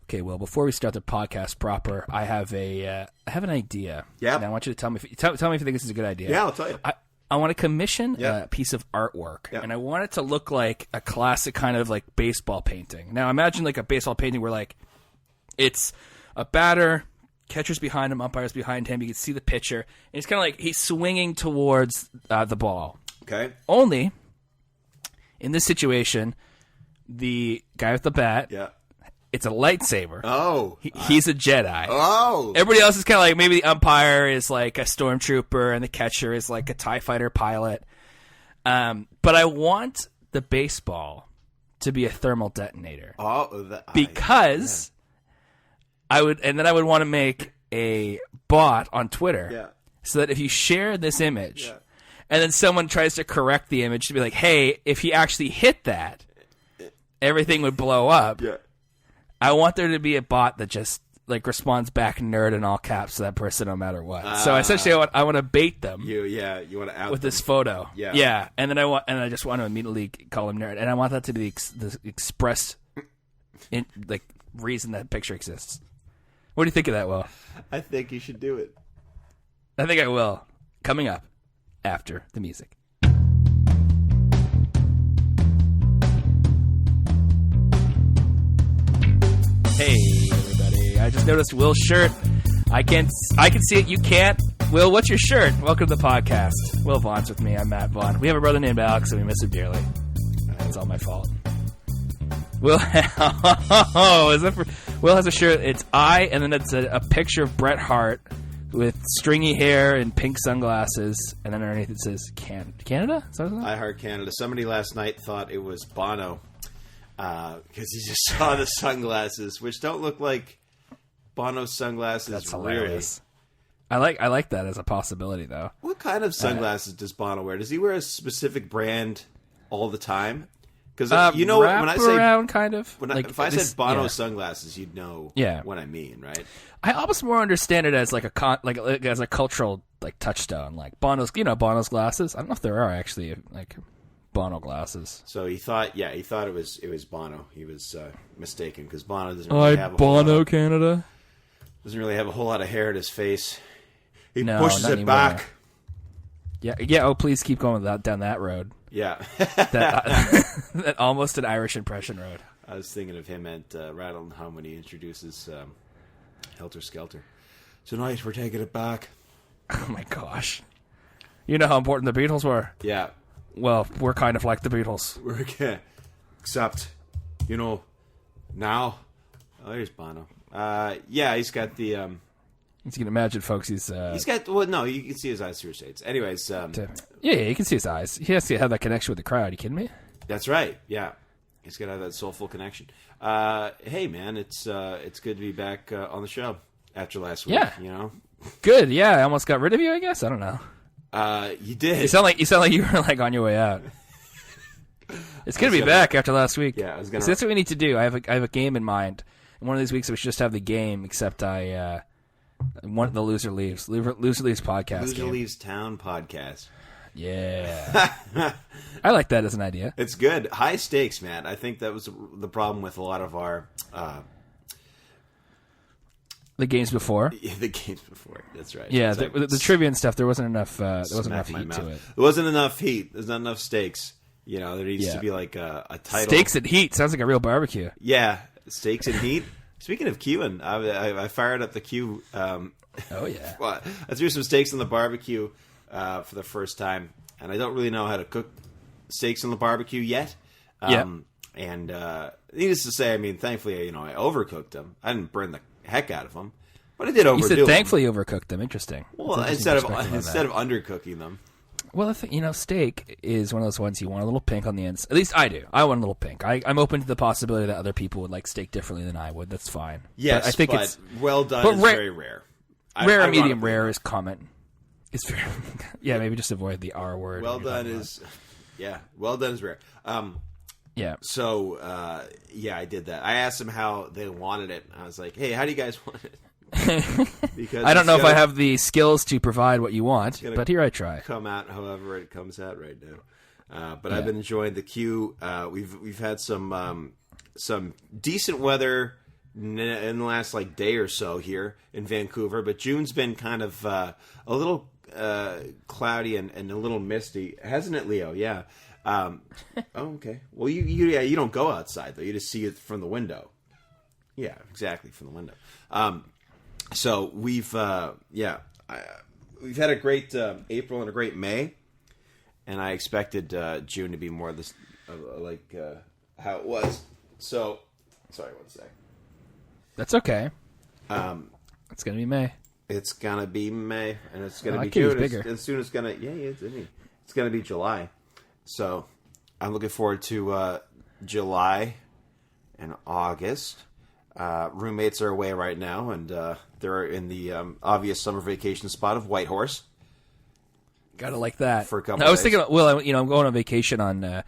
Okay, well, before we start the podcast proper, I have an idea. Yeah. And I want you to tell me if you think this is a good idea. Yeah, I'll tell you. I want to commission a piece of artwork, and I want it to look like a classic kind of like baseball painting. Now, imagine like a baseball painting where like it's a batter, catcher's behind him, umpire's behind him. You can see the pitcher, and it's kind of like he's swinging towards the ball. Okay. Only in this situation, the guy with the bat, it's a lightsaber. Oh. He's a Jedi. Oh. Everybody else is kind of like, maybe the umpire is like a stormtrooper and the catcher is like a TIE fighter pilot. But I want the baseball to be a thermal detonator. Because I would want to make a bot on Twitter so that if you share this image and then someone tries to correct the image to be like, hey, if he actually hit that, everything would blow up. Yeah. I want there to be a bot that just like responds back nerd in all caps to that person no matter what. So essentially I want to bait them. You want to out with them. this photo. Yeah. And then I just want to immediately call him nerd, and I want that to be the expressed reason that picture exists. What do you think of that, Will? I think you should do it. I think I will. Coming up after the music. Hey, everybody. I just noticed Will's shirt. I can see it. You can't. Will, what's your shirt? Welcome to the podcast. Will Vaughn's with me. I'm Matt Vaughn. We have a brother named Alex, and we miss him dearly. It's all my fault. Will has a shirt. It's and then it's a picture of Bret Hart with stringy hair and pink sunglasses, and then underneath it says Canada? Is that what it is? I Heart Canada. Somebody last night thought it was Bono. Because he just saw the sunglasses, which don't look like Bono's sunglasses. That's hilarious. Really. I like that as a possibility, though. What kind of sunglasses does Bono wear? Does he wear a specific brand all the time? Because when I say around kind of if I said Bono sunglasses, you'd know what I mean, right? I almost more understand it as like as a cultural like touchstone, like Bono's glasses. I don't know if there are actually like Bono glasses. So he thought it was Bono. He was mistaken because Bono doesn't really have Canada doesn't really have a whole lot of hair at his face. He No, pushes not it anymore. back. Yeah. Oh, please keep going down that road. Yeah, that almost an Irish impression road. I was thinking of him at Rattle and Hum when he introduces Helter Skelter. Tonight we're taking it back. Oh my gosh! You know how important the Beatles were. Yeah. Well, we're kind of like the Beatles. Except, now. Oh, there's Bono. He's got the. As you can imagine, folks, he's got. Well, no, you can see his eyes through his shades. Anyways. You can see his eyes. He has to have that connection with the crowd. Are you kidding me? That's right. Yeah, he's got to have that soulful connection. Hey, man, it's good to be back on the show after last week. Yeah. Good. Yeah, I almost got rid of you. I guess I don't know. You did. You sound like you were like on your way out. It's good to be back after last week. Yeah, So that's what we need to do. I have a game in mind. And one of these weeks we should just have the game, except I want the Loser Leaves podcast. Loser game. Leaves Town podcast. Yeah. I like that as an idea. It's good. High stakes, man. I think that was the problem with a lot of our the games before. The games before. That's right. Yeah, the trivia and stuff. There wasn't enough. There wasn't enough heat to it. There wasn't enough heat. There's not enough stakes. There needs to be like a title. Steaks and heat sounds like a real barbecue. Yeah, steaks and heat. Speaking of queuing, I fired up the queue. Oh yeah. Well, I threw some steaks on the barbecue for the first time, and I don't really know how to cook steaks on the barbecue yet. And needless to say, I mean, thankfully, I overcooked them. I didn't burn the heck out of them, but I did overdo them. You said thankfully overcooked them. Interesting. Well, instead of undercooking them. Well, steak is one of those ones you want a little pink on the ends. At least I do. I want a little pink. I'm open to the possibility that other people would like steak differently than I would. That's fine. Yes, but I think it's well done. Is very rare. Rare and medium rare is common. It's very maybe just avoid the R word. Well done is rare. Yeah. So I did that. I asked them how they wanted it. I was like, hey, how do you guys want it? Because I don't know if I have the skills to provide what you want, but here I try. Come out however it comes out right now. But I've been enjoying the queue. We've had some decent weather in the last like day or so here in Vancouver, but June's been kind of a little cloudy and a little misty, hasn't it, Leo? Yeah. Oh, okay. Well, you don't go outside though. You just see it from the window. Yeah, exactly, from the window. So we've we've had a great April and a great May, and I expected June to be more this like how it was. So, sorry, one sec. That's okay. It's gonna be May. It's gonna be May, and it's gonna be June. As soon as it's gonna it's gonna be July. So I'm looking forward to July and August. Roommates are away right now, and they're in the obvious summer vacation spot of Whitehorse. Gotta like that. For a couple I was days. thinking, I'm going on vacation on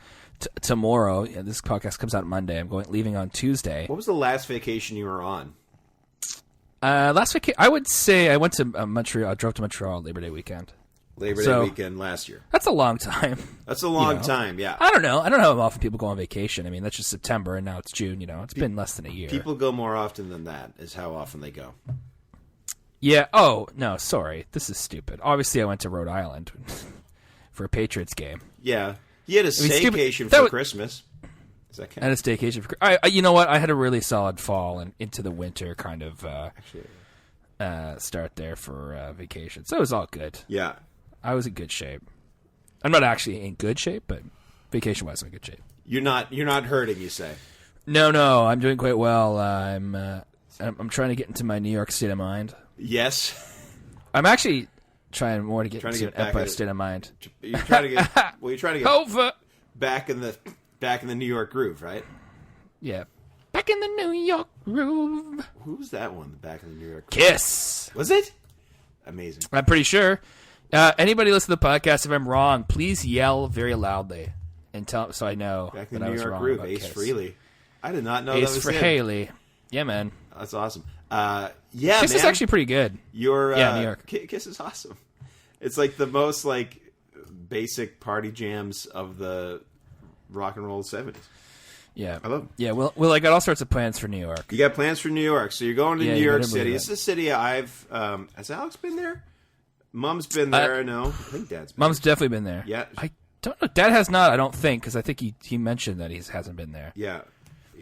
tomorrow. Yeah, this podcast comes out Monday. I'm leaving on Tuesday. What was the last vacation you were on? Last vacation, I would say I went to Montreal. I drove to Montreal Labor Day weekend. Labor Day weekend last year. That's a long time. That's a long time, yeah. I don't know how often people go on vacation. I mean, that's just September, and now it's June. It's been less than a year. People go more often than that, is how often they go. Yeah. Oh, no, sorry. This is stupid. Obviously, I went to Rhode Island for a Patriots game. Yeah. You had a staycation for Christmas. Is that kind of... I had a staycation for... you know what? I had a really solid fall and into the winter kind of start there for vacation. So it was all good. Yeah. I was in good shape. I'm not actually in good shape, but vacation-wise, I'm in good shape. You're not hurting, you say? No, I'm doing quite well. I'm trying to get into my New York state of mind. Yes. I'm actually trying more to get into an Empire state of mind. You're trying to get over back in the New York groove, right? Yeah. Back in the New York groove. Who was that one? Back in the New York groove? Kiss. Was it? Amazing. I'm pretty sure. Anybody listen to the podcast, if I'm wrong, please yell very loudly and tell so I know Back in that the I was New York wrong Groove, about Ace Kiss. Frehley. I did not know Ace that was for Haley. Yeah, man. That's awesome. Kiss is actually pretty good. New York. Kiss is awesome. It's like the most like basic party jams of the rock and roll 70s. Yeah, I love them. Yeah, well, I got all sorts of plans for New York. You got plans for New York, so you're going to New York City. It's a city I've. Has Alex been there? Mom's been there. No, I think Dad's been Mom's definitely been there. Yeah. I don't know. Dad has not, I don't think, because I think he mentioned that he hasn't been there. Yeah.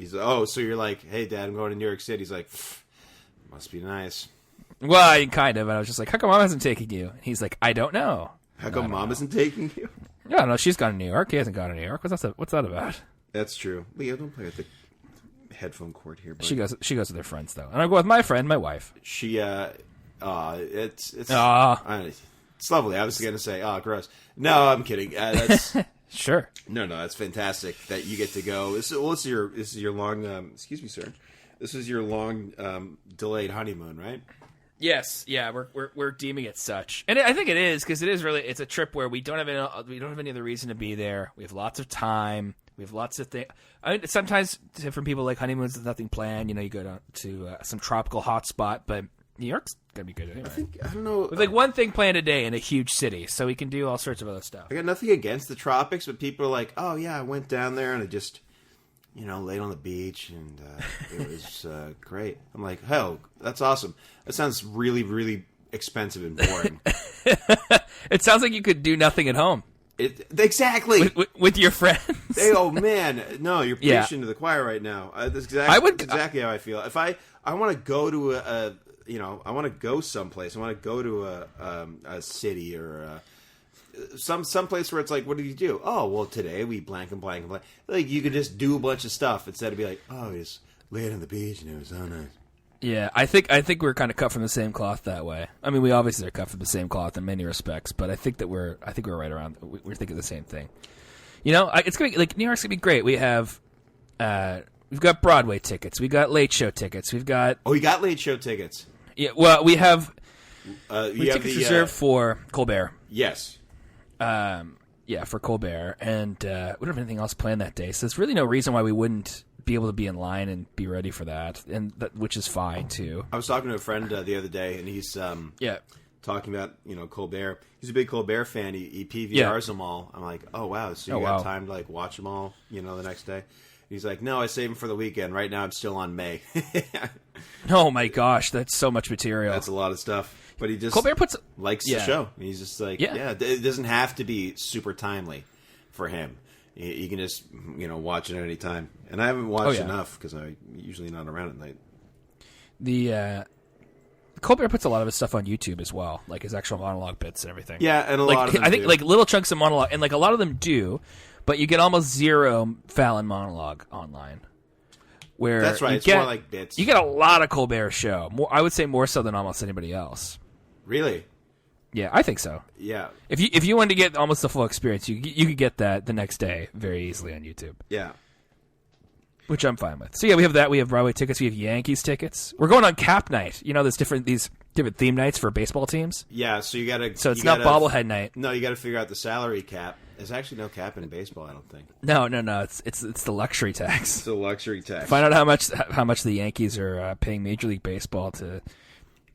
So you're like, hey, Dad, I'm going to New York City. He's like, must be nice. Well, kind of. And I was just like, how come Mom hasn't taken you? And he's like, I don't know. How come Mom isn't taking you? Yeah, no, she's gone to New York. He hasn't gone to New York. What's that about? That's true. Leo, don't play with the headphone cord here. Buddy. She goes with her friends, though. And I go with my friend, my wife. It's lovely. I was going to say, gross. No, I'm kidding. That's sure. No, that's fantastic that you get to go. This is your long. Excuse me, sir. This is your long delayed honeymoon, right? Yes. Yeah, we're deeming it such, and I think it is because it's a trip where we don't have any other reason to be there. We have lots of time. We have lots of things. Sometimes different people like honeymoons with nothing planned. You go to some tropical hotspot, but New York's gonna be good anyway. I don't know. With like one thing planned a day in a huge city, so we can do all sorts of other stuff. I got nothing against the tropics, but people are like, "Oh yeah, I went down there and I just, laid on the beach and it was great." I'm like, "Hell, that's awesome. That sounds really, really expensive and boring." It sounds like you could do nothing at home. Exactly with your friends. Oh man, no, you're preaching to the choir right now. That's exactly how I feel. If I want to go to I want to go someplace. I want to go to a city or some place where it's like, what did you do? Oh, well, today we blank and blank and blank. Like you could just do a bunch of stuff instead of be like, oh, we just laid on the beach and it was so nice. Yeah, I think we're kind of cut from the same cloth that way. I mean, we obviously are cut from the same cloth in many respects, but I think we're right around. We're thinking the same thing. It's gonna be like New York's gonna be great. We've got Broadway tickets. We got late show tickets. We've got you got late show tickets. Yeah, well, we have tickets reserved for Colbert. Yes. For Colbert, and we don't have anything else planned that day, so there's really no reason why we wouldn't be able to be in line and be ready for that, which is fine too. I was talking to a friend the other day, and he's talking about Colbert. He's a big Colbert fan. He PVRs them all. I'm like, oh wow, so you got time to like watch them all, the next day. He's like, no, I saved them for the weekend. Right now I'm still on May. Oh my gosh, that's so much material. That's a lot of stuff. But he just likes the show. He's just like, it doesn't have to be super timely for him. You can just, watch it at any time. And I haven't watched enough because I'm usually not around at night. The Colbert puts a lot of his stuff on YouTube as well, like his actual monologue bits and everything. Yeah, and a lot of them I think like little chunks of monologue, and like a lot of them do, but you get almost zero Fallon monologue online. Where that's right. It's more like bits. You get a lot of Colbert show. I would say more so than almost anybody else. Really? Yeah, I think so. Yeah. If you wanted to get almost the full experience, you could get that the next day very easily on YouTube. Yeah. Which I'm fine with. So yeah, we have that. We have Broadway tickets. We have Yankees tickets. We're going on Cap Night. There's these different theme nights for baseball teams. Yeah, so you got to. So it's not bobblehead night. No, you got to figure out the salary cap. There's actually no cap in baseball, I don't think. No. It's the luxury tax. It's the luxury tax. Find out how much the Yankees are paying Major League Baseball to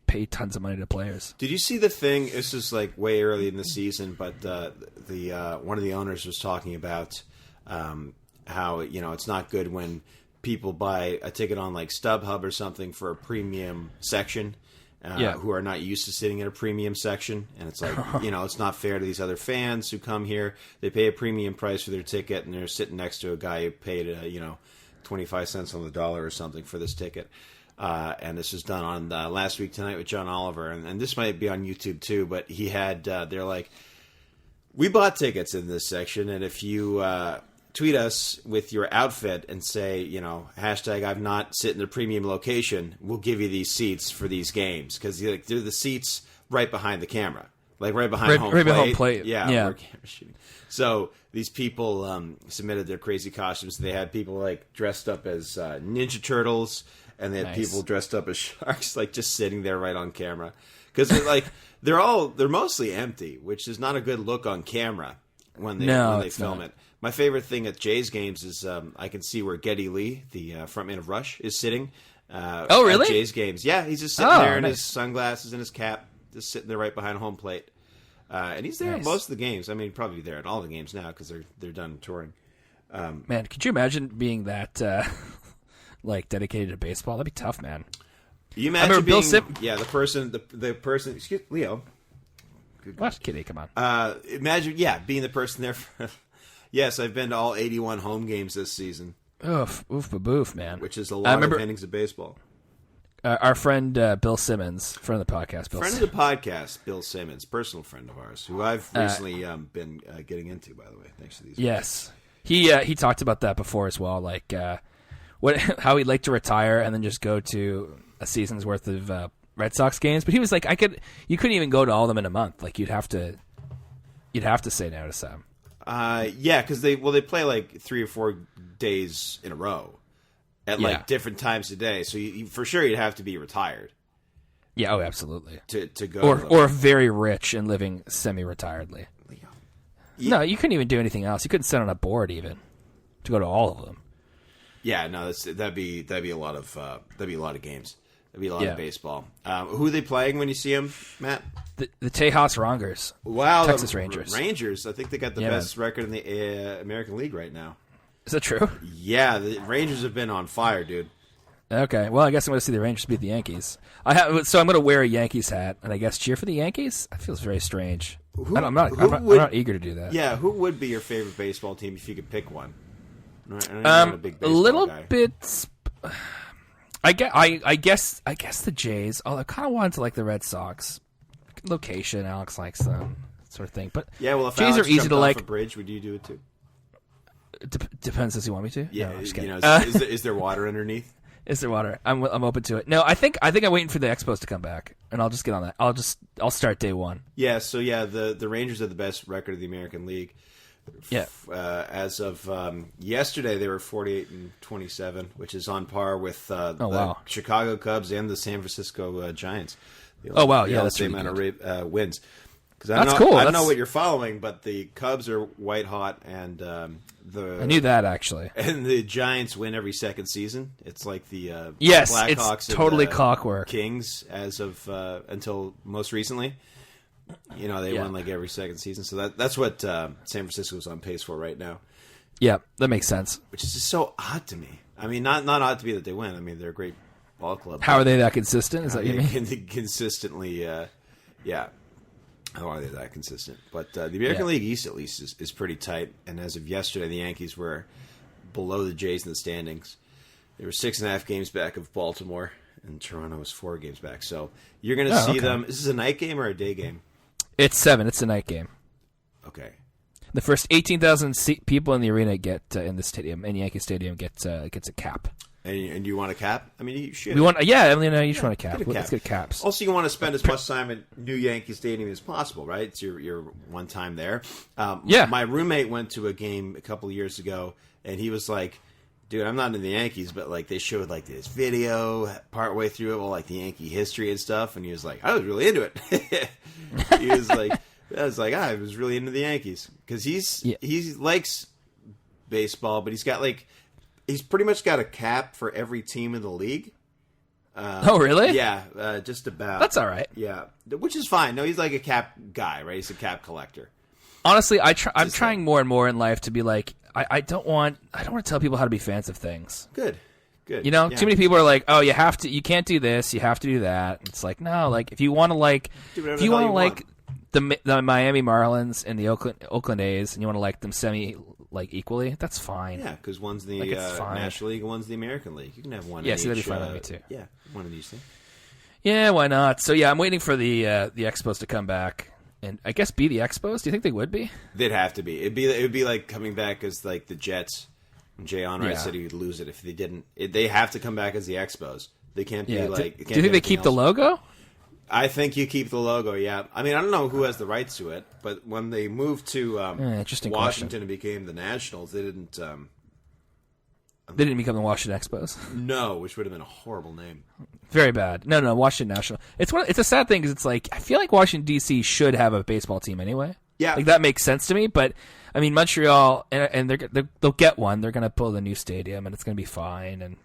pay tons of money to players. Did you see the thing? This is like way early in the season, but the one of the owners was talking about how it's not good when people buy a ticket on like StubHub or something for a premium section. Who are not used to sitting in a premium section, and it's like it's not fair to these other fans who come here. They pay a premium price for their ticket, and they're sitting next to a guy who paid 25 cents on the dollar or something for this ticket. And this was done on Last Week Tonight with John Oliver, and this might be on YouTube too. But he had they're like, we bought tickets in this section, and if you tweet us with your outfit and say, hashtag I've not sit in the premium location, we'll give you these seats for these games. Because they're the seats right behind the camera. Like right behind home plate. Home plate. Yeah. Where camera's shooting. So these people submitted their crazy costumes. They had people like dressed up as Ninja Turtles, and they had people dressed up as sharks, like just sitting there right on camera. Because they're mostly empty, which is not a good look on camera when they film it. My favorite thing at Jays games is I can see where Geddy Lee, the frontman of Rush, is sitting. Oh, really? At Jays games. Yeah, he's just sitting there in his sunglasses and his cap, just sitting there right behind home plate. And he's there at most of the games. I mean, probably there at all the games now because they're done touring. Man, could you imagine being that dedicated to baseball? That'd be tough, man. You imagine being the person. Excuse Leo. What, kitty? Come on. Imagine being the person there. Yes, I've been to all 81 home games this season. Oof, boof, man. Which is a lot of innings of baseball. Our friend Bill Simmons, friend of the podcast. Friend of the podcast, Bill Simmons, personal friend of ours, who I've recently been getting into, by the way, thanks to these. Yes, he talked about that before as well, like how he'd like to retire and then just go to a season's worth of Red Sox games. But he was like, you couldn't even go to all of them in a month. Like you'd have to say no to some. Because they play like 3 or 4 days in a row at like different times a day. So you, for sure you'd have to be retired. Yeah, absolutely. To go or very rich and living semi-retiredly. Yeah. No, you couldn't even do anything else. You couldn't sit on a board even to go to all of them. Yeah, no, that'd be a lot of games. That'd be a lot of baseball. Who are they playing when you see them, Matt? The Tejas Rangers. Wow, Texas Rangers. Rangers. I think they got the best record in the American League right now. Is that true? Yeah, the Rangers have been on fire, dude. Okay, well, I guess I'm going to see the Rangers beat the Yankees. So I'm going to wear a Yankees hat and I guess cheer for the Yankees. That feels very strange. I'm not eager to do that. Yeah, who would be your favorite baseball team if you could pick one? A little bit. I guess the Jays. Although I kind of wanted to like the Red Sox. Location, Alex likes them, sort of thing. But yeah, well, if Jays Alex are easy to like. Off a bridge, would you do it too? Depends. Does he want me to? Yeah, no, I'm just kidding. Is there water underneath? Is there water? I'm open to it. No, I think I'm waiting for the Expos to come back, and I'll just get on that. I'll start day one. Yeah. So the Rangers have the best record of the American League. Yeah. As of yesterday, they were 48-27, which is on par with the Chicago Cubs and the San Francisco Giants. That's the amount of wins. That's cool. I don't know what you're following, but the Cubs are white hot, and I knew that actually. And the Giants win every second season. It's like the Blackhawks, it's totally clockwork. Kings as of until most recently. They won like every second season, so that's what San Francisco is on pace for right now. Yeah, that makes sense. Which is just so odd to me. I mean, not odd to me that they win. I mean, they're a great ball club. How are they that consistent? Is that what you mean? Consistently, yeah. How are they that consistent? But the American League East, at least, is pretty tight. And as of yesterday, the Yankees were below the Jays in the standings. They were 6.5 games back of Baltimore, and Toronto was 4 games back. So you're going to see them. Is this a night game or a day game? It's 7. It's a night game. Okay. The first 18,000 people in the arena get in the stadium, in Yankee Stadium, gets a cap. And you want a cap? I mean, you should. We want, yeah. I mean, you just want a cap. Let's get caps. Also, you want to spend as much time at New Yankee Stadium as possible, right? It's your one time there. My roommate went to a game a couple of years ago, and he was like, "Dude, I'm not in the Yankees, but like they showed like this video partway through it, all like the Yankee history and stuff." And he was like, "I was really into it." He was like, I was really into the Yankees because he likes baseball, but he's pretty much got a cap for every team in the league. Oh, really? Yeah, just about. That's all right. Yeah, which is fine. No, he's like a cap guy, right? He's a cap collector. Honestly, I'm trying more and more in life to be like, I don't want to tell people how to be fans of things. Good. You know, too many people are like, oh, you can't do this, you have to do that. It's like, no, like if you want to like, the Miami Marlins and the Oakland A's, and you want to like them equally, that's fine. Yeah, because one's the National League and one's the American League. You can have one. Yeah, so that'd be fine with me too. Yeah, one of these things. Yeah, why not? So yeah, I'm waiting for the Expos to come back, and I guess be the Expos. Do you think they would be? They'd have to be. It would be like coming back as like the Jets. Jay Onrait said he would lose it if they didn't. They have to come back as the Expos. They can't be like. Do you think they keep the logo? I think you keep the logo, yeah. I mean, I don't know who has the rights to it, but when they moved to Washington and became the Nationals, they didn't... they didn't become the Washington Expos? No, which would have been a horrible name. Very bad. No, Washington National. It's a sad thing because it's like, I feel like Washington, D.C. should have a baseball team anyway. Yeah. Like, that makes sense to me, but, I mean, Montreal, and they'll get one. They're going to build a new stadium, and it's going to be fine, and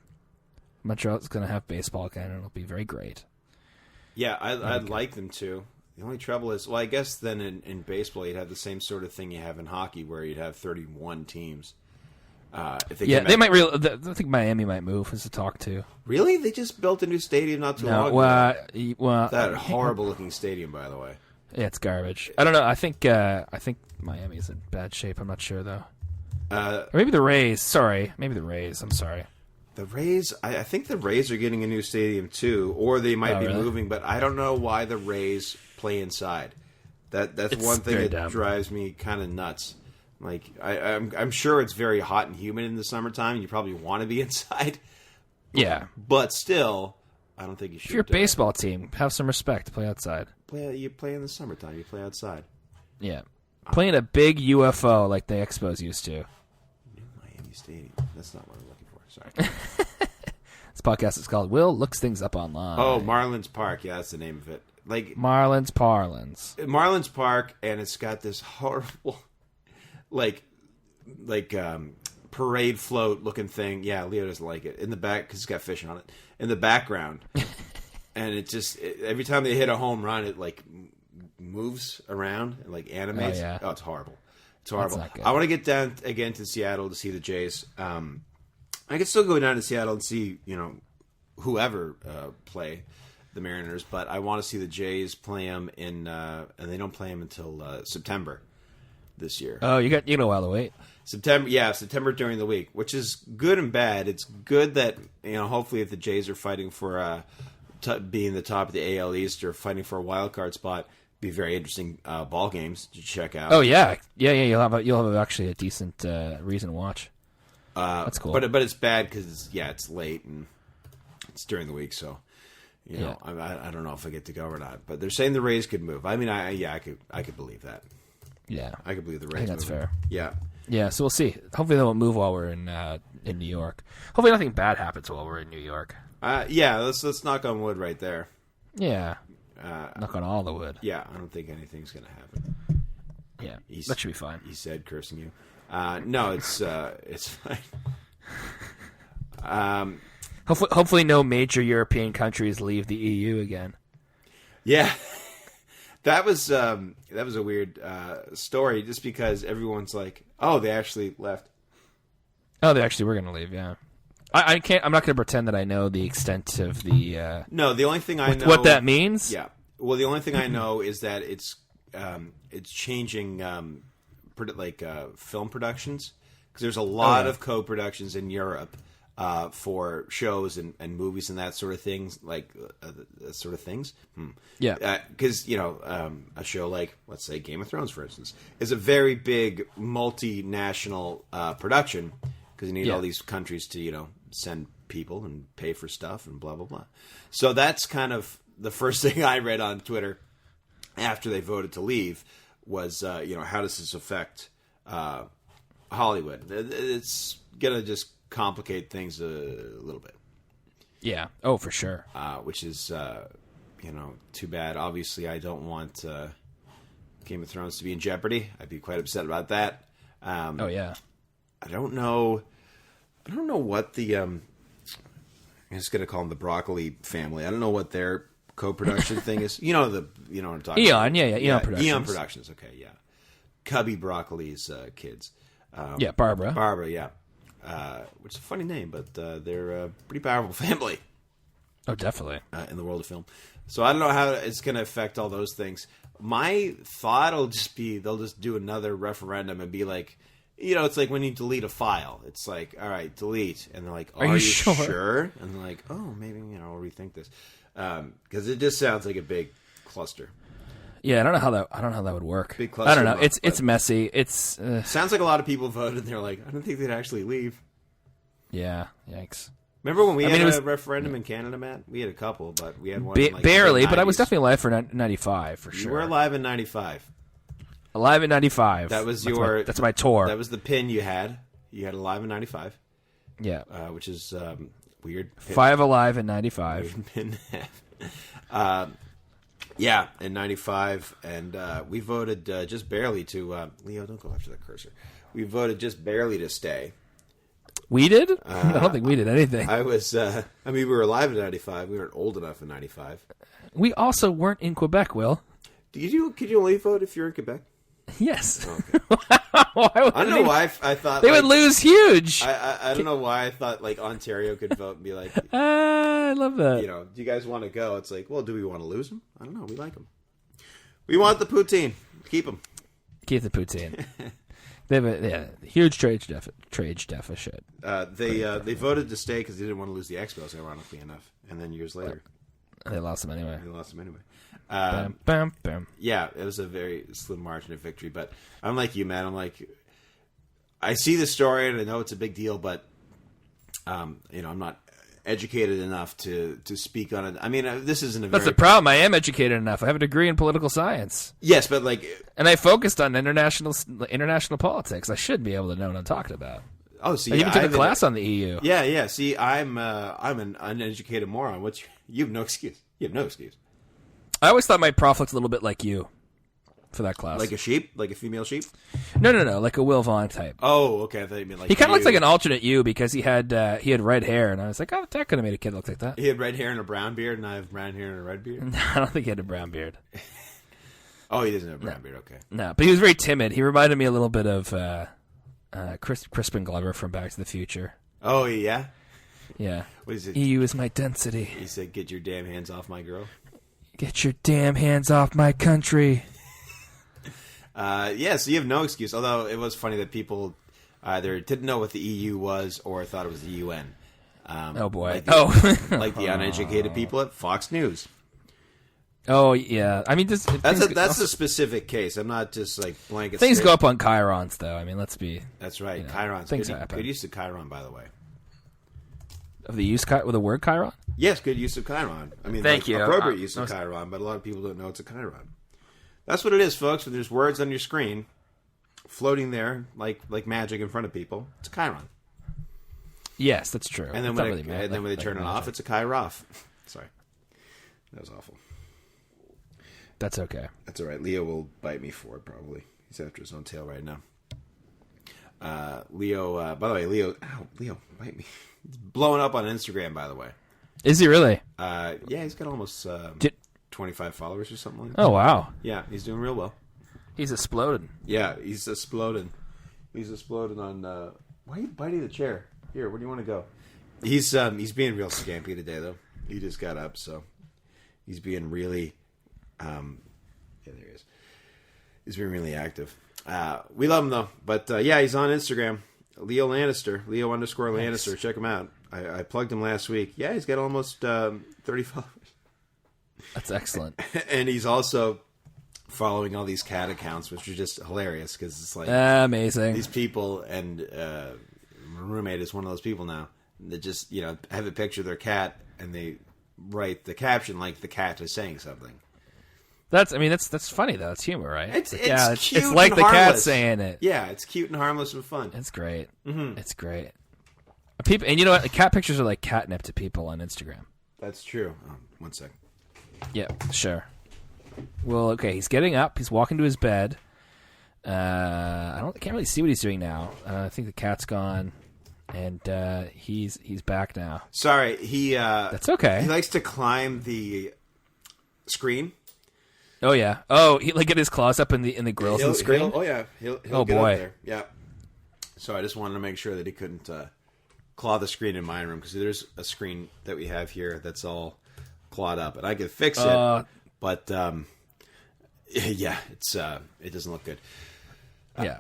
Montreal's going to have baseball again, and it'll be very great. Yeah, I'd like them to. The only trouble is, well, I guess then in baseball you'd have the same sort of thing you have in hockey, where you'd have 31 teams. They might. I think Miami might move as a talk too. Really? They just built a new stadium not too long ago. Well, that horrible looking stadium, by the way. Yeah, it's garbage. I don't know. I think Miami's in bad shape. I'm not sure though. Or maybe the Rays. Sorry, maybe the Rays. I'm sorry. The Rays, I think the Rays are getting a new stadium too, or they might be moving, but I don't know why the Rays play inside. That's one thing that drives me kind of nuts. Like I'm sure it's very hot and humid in the summertime, and you probably want to be inside. Yeah, but still, I don't think you should. If you're a baseball team, have some respect. Play outside. You play in the summertime. You play outside. Yeah, play in a big UFO like the Expos used to. New Miami Stadium. That's not what I'm looking for. Sorry. This podcast is called Will Looks Things Up Online. Oh, Marlins Park. Yeah, that's the name of it. Like Marlins Park, and it's got this horrible, like parade float looking thing. Yeah, Leo doesn't like it in the back because it's got fishing on it in the background, and every time they hit a home run, it like moves around and like animates. Oh, yeah. Oh, it's horrible. It's horrible. I want to get down again to Seattle to see the Jays. I could still go down to Seattle and see, whoever play the Mariners, but I want to see the Jays play them and they don't play them until September this year. Oh, you got a while to wait. September during the week, which is good and bad. It's good that hopefully if the Jays are fighting for being the top of the AL East or fighting for a wild card spot, be very interesting ball games to check out. Oh yeah. You'll have actually a decent reason to watch. That's cool. But it's bad because it's late and it's during the week, so I don't know if I get to go or not. But they're saying the Rays could move. I mean, I could believe that. Yeah, I could believe the Rays. I think that's fair. Yeah. So we'll see. Hopefully they won't move while we're in New York. Hopefully nothing bad happens while we're in New York. Let's knock on wood right there. Yeah. Knock on all the wood. Yeah, I don't think anything's gonna happen. Yeah, that should be fine. He said, cursing you. No, it's fine. Hopefully, no major European countries leave the EU again. Yeah, that was a weird story. Just because everyone's like, "Oh, they actually left." Oh, they actually were going to leave. Yeah, I can't. I'm not going to pretend that I know the extent of the. No, the only thing I know what that means. Yeah. Well, the only thing I know is that it's changing film productions, because there's a lot of co-productions in Europe for shows and movies and that sort of things, Yeah, because a show like, let's say, Game of Thrones, for instance, is a very big multinational production, because you need all these countries to send people and pay for stuff and blah blah blah. So that's kind of the first thing I read on Twitter after they voted to leave was, how does this affect Hollywood? It's gonna just complicate things a little bit. Yeah. Oh, for sure. Which is, too bad. Obviously, I don't want Game of Thrones to be in jeopardy. I'd be quite upset about that. Oh yeah. I don't know what the I'm just gonna call them the Broccoli family. I don't know what their co-production thing is. You know what I'm talking Eon, about. yeah, Eon Productions. Eon Productions, okay, yeah. Cubby Broccoli's kids. Barbara, yeah. Which is a funny name, but they're a pretty powerful family. Oh, definitely. In the world of film. So I don't know how it's going to affect all those things. My thought will just be they'll just do another referendum and be like, it's like when you delete a file. It's like, all right, delete. And they're like, are you sure? And they're like, oh, maybe, I'll rethink this. Because it just sounds like a big cluster. Yeah, I don't know how that would work. Big cluster. I don't know. It's messy. It's sounds like a lot of people voted and they're like, I don't think they'd actually leave. Yeah, yikes. Remember when we had a referendum in Canada, Matt? We had a couple, but we had one barely, but I was definitely alive for 95 for sure. You were alive in 95. Alive in 95. That was that's my tour. That was the pin you had. You had alive in 95. Yeah. Which is weird. 5 alive in 95. Pin yeah, in 95, and we voted just barely to... Leo, don't go after the cursor. We voted just barely to stay. We did? I don't think we did anything. We were alive in 95. We weren't old enough in 95. We also weren't in Quebec, Will. Could you only vote if you're in Quebec? Yes. Okay. I don't know why I thought... They would lose huge. I don't know why I thought Ontario could vote and be like... I love that. Do you guys want to go? It's like, well, do we want to lose them? I don't know. We like them. We want the poutine. Keep them. Keep the poutine. They have a huge trade deficit. They voted to stay because they didn't want to lose the Expos, ironically enough. And then years later... They lost them anyway. Bam, bam, bam. Yeah, it was a very slim margin of victory. But I'm like you, man. I'm like, I see the story and I know it's a big deal, but I'm not educated enough to speak on it. I mean, this isn't That's the problem. I am educated enough. I have a degree in political science. Yes, but and I focused on international politics. I should be able to know what I'm talking about. Oh, see, I even took a class on the EU. Yeah. See, I'm an uneducated moron. You have no excuse. I always thought my prof looked a little bit like you for that class. Like a sheep? Like a female sheep? No. Like a Will Vaughn type. Oh, okay. I thought you meant like he kind of looks like an alternate you because he had red hair, and I was like, oh, that could have made a kid look like that. He had red hair and a brown beard, and I have brown hair and a red beard? No, I don't think he had a brown beard. Oh, he doesn't have a brown beard. Okay. No, but he was very timid. He reminded me a little bit of Crispin Glover from Back to the Future. Oh, yeah? Yeah. What is it? EU is my density. He said, get your damn hands off my girl. Get your damn hands off my country. Yeah, so you have no excuse. Although it was funny that people either didn't know what the EU was or thought it was the UN. Oh, boy. Like the uneducated people at Fox News. Oh, yeah. I mean, that's a specific case. I'm not just like blanket. Things go up on chyrons, though. I mean, let's be... That's right. Chyrons. Things happen. Good use of chyron, by the way. Of the use with the word chyron? Yes, good use of chyron. I mean, Thank you. Appropriate use of chyron, but a lot of people don't know it's a chyron. That's what it is, folks. When there's words on your screen floating there like magic in front of people, it's a chyron. Yes, that's true. And then when they turn it off, it's a chyroff. Sorry. That was awful. That's okay. That's all right. Leo will bite me for it, probably. He's after his own tail right now. Leo, by the way, Leo, bite me. He's blowing up on Instagram, by the way. Is he really? Yeah, he's got almost 25 followers or something like that. Oh, wow. Yeah, he's doing real well. He's exploded. Yeah, he's exploding. He's exploding on Why are you biting the chair? Here, where do you want to go? He's being real scampy today, though. He just got up, so he's being really, yeah, there he is. He's being really active. We love him, though. But, yeah, he's on Instagram. Leo Lannister, Leo_Lannister. Check him out. I plugged him last week. Yeah, he's got almost 30 followers. That's excellent. And he's also following all these cat accounts, which are just hilarious because it's like amazing. These people, and my roommate is one of those people now that just have a picture of their cat and they write the caption like the cat is saying something. That's funny though. It's humor, right? It's cute. It's like and the harmless. cat saying it. Yeah, it's cute and harmless and fun. It's great. Mm-hmm. It's great. People, and you know what? The cat pictures are like catnip to people on Instagram. That's true. One sec. Yeah, sure. Well, okay. He's getting up. He's walking to his bed. I can't really see what he's doing now. I think the cat's gone, and he's back now. Sorry, that's okay. He likes to climb the screen. Oh yeah. Oh, he get his claws up in the grills of the screen. He'll get boy. up there. Yeah. So I just wanted to make sure that he couldn't claw the screen in my room because there's a screen that we have here that's all clawed up, and I could fix it, but yeah, it doesn't look good. Yeah.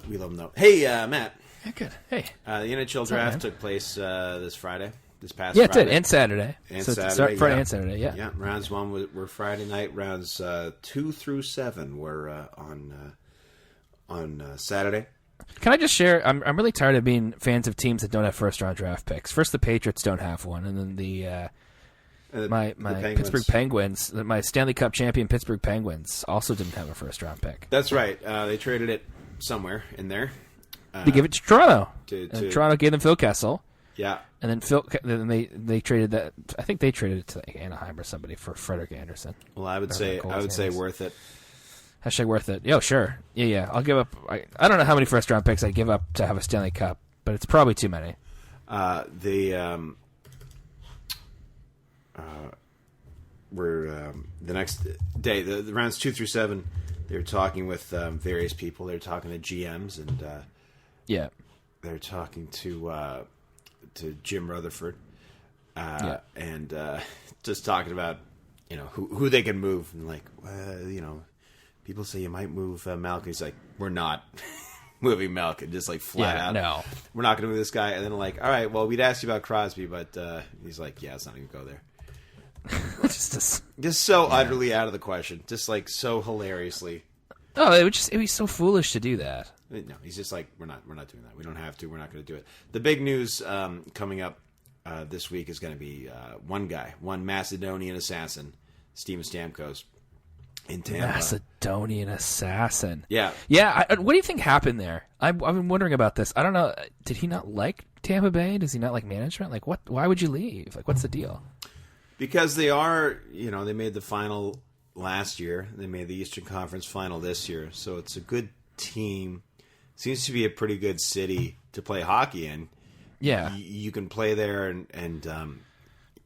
We love him though. Hey, Matt. Yeah, good. Hey. The NHL draft took place this Friday. This past Friday. Friday. It did, and Saturday. Saturday, Friday and Saturday, yeah. Yeah, rounds 1 were Friday night. Rounds 2 through 7 were on Saturday. Can I just share? I'm really tired of being fans of teams that don't have first-round draft picks. First, the Patriots don't have one, and then the my Pittsburgh Penguins, my Stanley Cup champion Pittsburgh Penguins, also didn't have a first-round pick. That's right. They traded it somewhere in there. They gave it to Toronto. To Toronto gave them Phil Kessel. Yeah, and then they traded that. I think they traded it to like Anaheim or somebody for Frederik Andersen. Well, I would say worth it. Hashtag worth it. Yo, sure. Yeah. I'll give up. I don't know how many first round picks I give up to have a Stanley Cup, but it's probably too many. The next day, the rounds 2 through 7, they were talking with various people. They were talking to GMs and yeah, they're talking to Jim Rutherford and just talking about who they can move and like people say you might move Malkin. He's like, we're not moving Malkin, just like flat out. No, we're not going to move this guy. And then like, all right, well, we'd asked you about Crosby, but he's like, yeah, let's not even go there. just so utterly out of the question, just like so hilariously. Oh, it would be so foolish to do that. No, he's just like, we're not doing that. We don't have to. We're not going to do it. The big news coming up this week is going to be one Macedonian assassin, Steven Stamkos, in Tampa. Macedonian assassin. Yeah. What do you think happened there? I've been wondering about this. I don't know. Did he not like Tampa Bay? Does he not like management? Like, what? Why would you leave? Like, what's the deal? Because they are, they made the final last year. They made the Eastern Conference final this year. So it's a good team. Seems to be a pretty good city to play hockey in. Yeah. You can play there and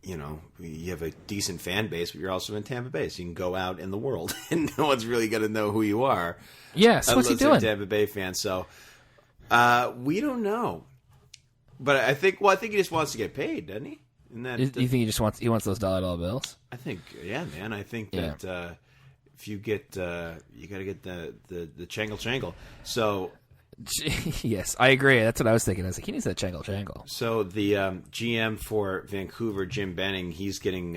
you have a decent fan base, but you're also in Tampa Bay, so you can go out in the world and no one's really going to know who you are. Yes, what's he doing? Unless you're a Tampa Bay fan. So we don't know. But I think he just wants to get paid, doesn't he? You think he just wants those dollar bills? I think, yeah, man. I think that if you get, you got to get the changle. So, yes, I agree. That's what I was thinking. I was like, he needs that changle. So the GM for Vancouver, Jim Benning, he's getting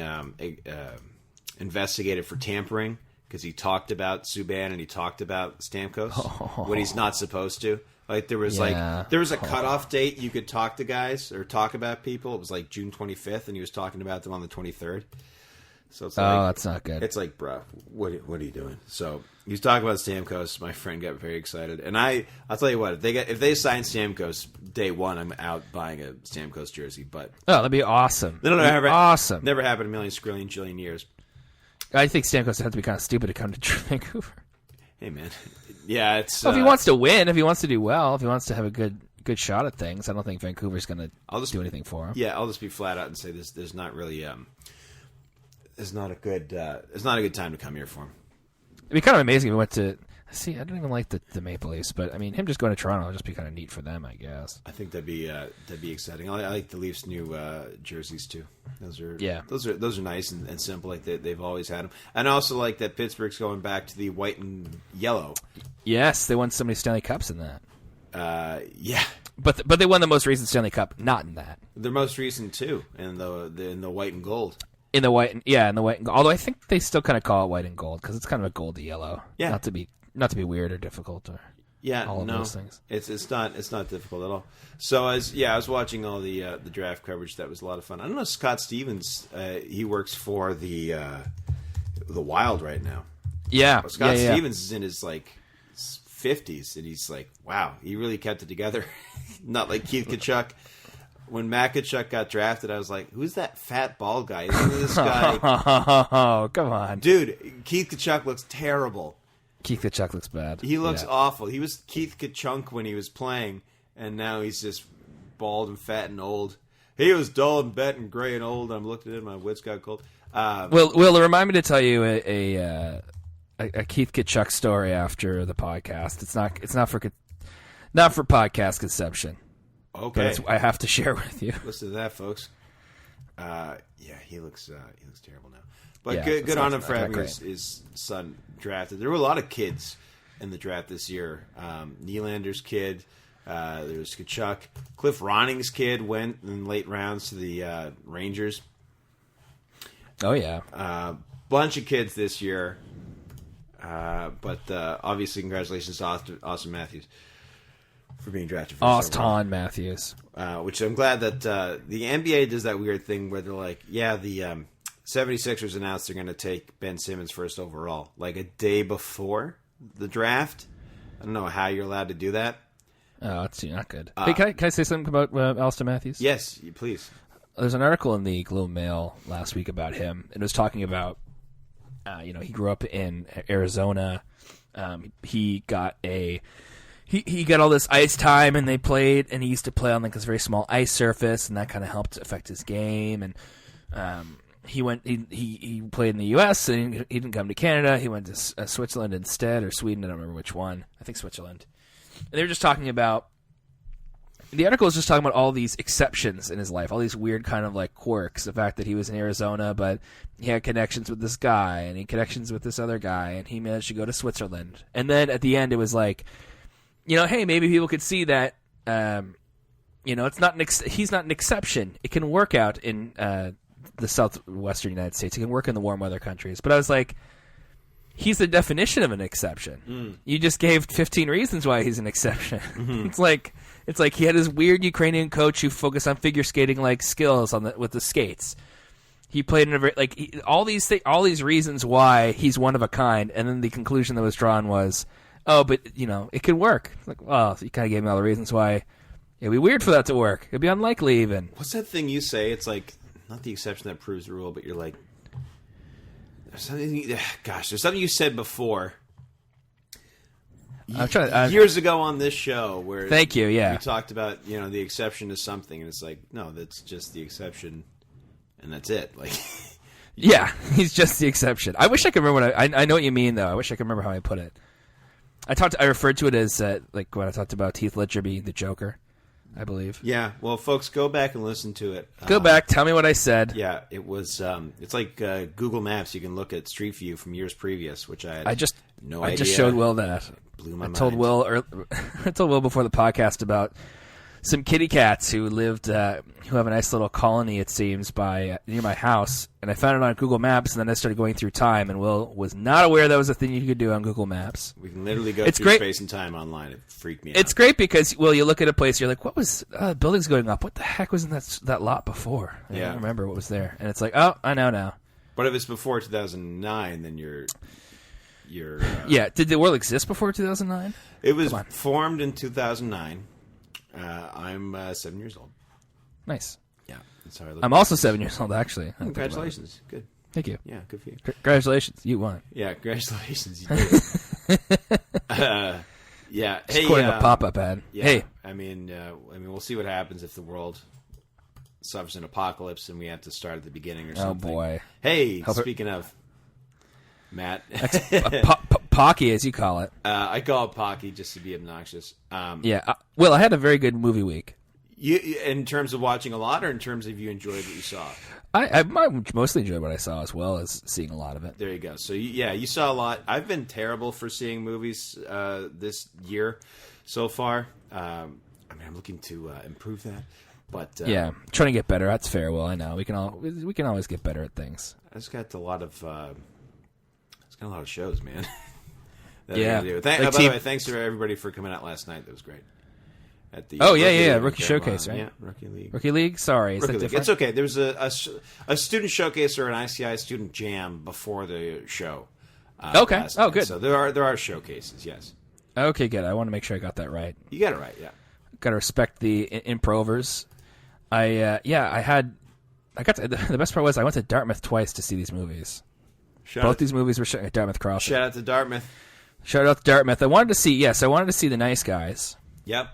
investigated for tampering because he talked about Subban and he talked about Stamkos when he's not supposed to. Like there was a cutoff date you could talk to guys or talk about people. It was like June 25th, and he was talking about them on the 23rd. So it's like, that's not good. It's like, bro, what are you doing? So he's talking about Stamkos. My friend got very excited, and I'll tell you what, if they sign Stamkos day one, I'm out buying a Stamkos jersey. But that'd be awesome. Awesome. Never happened in a million jillion years. I think Stamkos would have to be kind of stupid to come to Vancouver. Hey man, yeah, it's. Well, if he wants to win, if he wants to do well, if he wants to have a good shot at things, I don't think Vancouver's going to do anything for him. Yeah, I'll just be flat out and say there's not really it's not a good time to come here for him. It'd be kind of amazing if we went to See, I don't even like the Maple Leafs, but I mean, him just going to Toronto would just be kind of neat for them, I guess. I think that'd be exciting. I like the Leafs' new jerseys too. Those are nice and simple, like they've always had them. And I also like that Pittsburgh's going back to the white and yellow. Yes, they won so many Stanley Cups in that. Yeah. But they won the most recent Stanley Cup, not in that. The most recent too, in the white and gold. In the white and gold. Although I think they still kind of call it white and gold because it's kind of a goldy yellow. Yeah. Not to be weird or difficult or all of those things. It's not difficult at all. So I was watching all the draft coverage. That was a lot of fun. I don't know, Scott Stevens. He works for the Wild right now. Yeah, Scott Stevens is in his 50s, and he's like, wow, he really kept it together. Not like Keith Tkachuk. When Matt Tkachuk got drafted, I was like, who's that fat bald guy? Isn't this guy? Oh, come on. Dude, Keith Tkachuk looks terrible. Keith Tkachuk looks bad. He looks awful. He was Keith Tkachuk when he was playing, and now he's just bald and fat and old. He was dull and bent and gray and old. I'm looking at him, my wits got cold. Will, remind me to tell you a Keith Tkachuk story after the podcast. It's not for podcast conception. Okay, I have to share with you. Listen to that, folks. He looks terrible now. But good on him for having his son drafted. There were a lot of kids in the draft this year. Nylander's kid. There was Tkachuk. Cliff Roning's kid went in late rounds to the Rangers. Oh yeah, bunch of kids this year. But obviously, congratulations to Austin Matthews for being drafted. Austin Matthews. Which I'm glad that the NBA does that weird thing where they're like, the 76ers announced they're going to take Ben Simmons first overall, like a day before the draft. I don't know how you're allowed to do that. Oh, that's not good. Hey, can I say something about Austin Matthews? Yes, please. There's an article in the Globe Mail last week about him, and it was talking about, he grew up in Arizona. He got He got all this ice time, and they played, and he used to play on this very small ice surface, and that kind of helped affect his game. And he played in the U.S. and he didn't come to Canada. He went to Switzerland instead, or Sweden. I don't remember which one. I think Switzerland. And they were just talking about. The article was just talking about all these exceptions in his life, all these weird kind of quirks. The fact that he was in Arizona, but he had connections with this guy, and he had connections with this other guy, and he managed to go to Switzerland. And then at the end, it was like, hey, maybe people could see that, it's not he's not an exception. It can work out in the southwestern United States. It can work in the warm weather countries. But I was like, he's the definition of an exception. You just gave 15 reasons why he's an exception. Mm-hmm. It's like he had his weird Ukrainian coach who focused on figure skating skills with the skates. He played in a very all these reasons why he's one of a kind, and then the conclusion that was drawn was, oh, but it could work. It's like, well, you kind of gave me all the reasons why it'd be weird for that to work. It'd be unlikely even. What's that thing you say? It's like not the exception that proves the rule, but you're like, there's something you said before. Years ago on this show, where thank you, yeah, we talked about the exception to something, and it's like, no, that's just the exception, and that's it. Yeah, he's just the exception. I wish I could remember I know what you mean though. I wish I could remember how I put it. I referred to it as when I talked about Heath Ledger being the Joker, I believe. Yeah, well, folks, go back and listen to it. Go back, tell me what I said. Yeah, it was. It's like Google Maps. You can look at Street View from years previous, which I had no idea. I just showed Will that. Blew my mind. I told Will before the podcast about some kitty cats who have a nice little colony, it seems, near my house, and I found it on Google Maps, and then I started going through time, and Will was not aware that was a thing you could do on Google Maps. We can literally go through space and time online. It freaked me out. It's great because, you look at a place, you're like, what was buildings going up? What the heck was in that lot before? I don't remember what was there. And it's like, oh, I know now. But if it's before 2009, then you're yeah, did the world exist before 2009? It was formed in 2009. I'm 7 years old. Nice. Yeah, that's how I look. I'm also 7 years old, actually. Congratulations. Good. Thank you. Yeah, good for you. Congratulations. You won. Yeah, congratulations. You did. Yeah. Just quoting a pop-up ad. Yeah, hey. I mean, we'll see what happens if the world suffers an apocalypse and we have to start at the beginning or something. Oh, boy. Hey, speaking of... Matt. Pocky, as you call it. I call it Pocky just to be obnoxious. Well, I had a very good movie week. You, in terms of watching a lot, or in terms of you enjoyed what you saw? I mostly enjoyed what I saw, as well as seeing a lot of it. There you go. So, you saw a lot. I've been terrible for seeing movies this year so far. I'm looking to improve that. But trying to get better. That's fair. Well, I know we can always get better at things. I just got a lot of shows, man. By the way, thanks to everybody for coming out last night. That was great. At the Rookie Showcase, right? Yeah, Rookie League. Sorry, is Rookie that League. different? It's okay. There was a student showcase or an ICI student jam before the show. Okay. Oh, good. So there are showcases. Yes. Okay, good. I want to make sure I got that right. You got it right. Yeah. Got to respect the improvers. The best part was I went to Dartmouth twice to see these movies. Both these movies were shot at Dartmouth Crossing. Shout out to Dartmouth. Shout out to Dartmouth. I wanted to see The Nice Guys. Yep.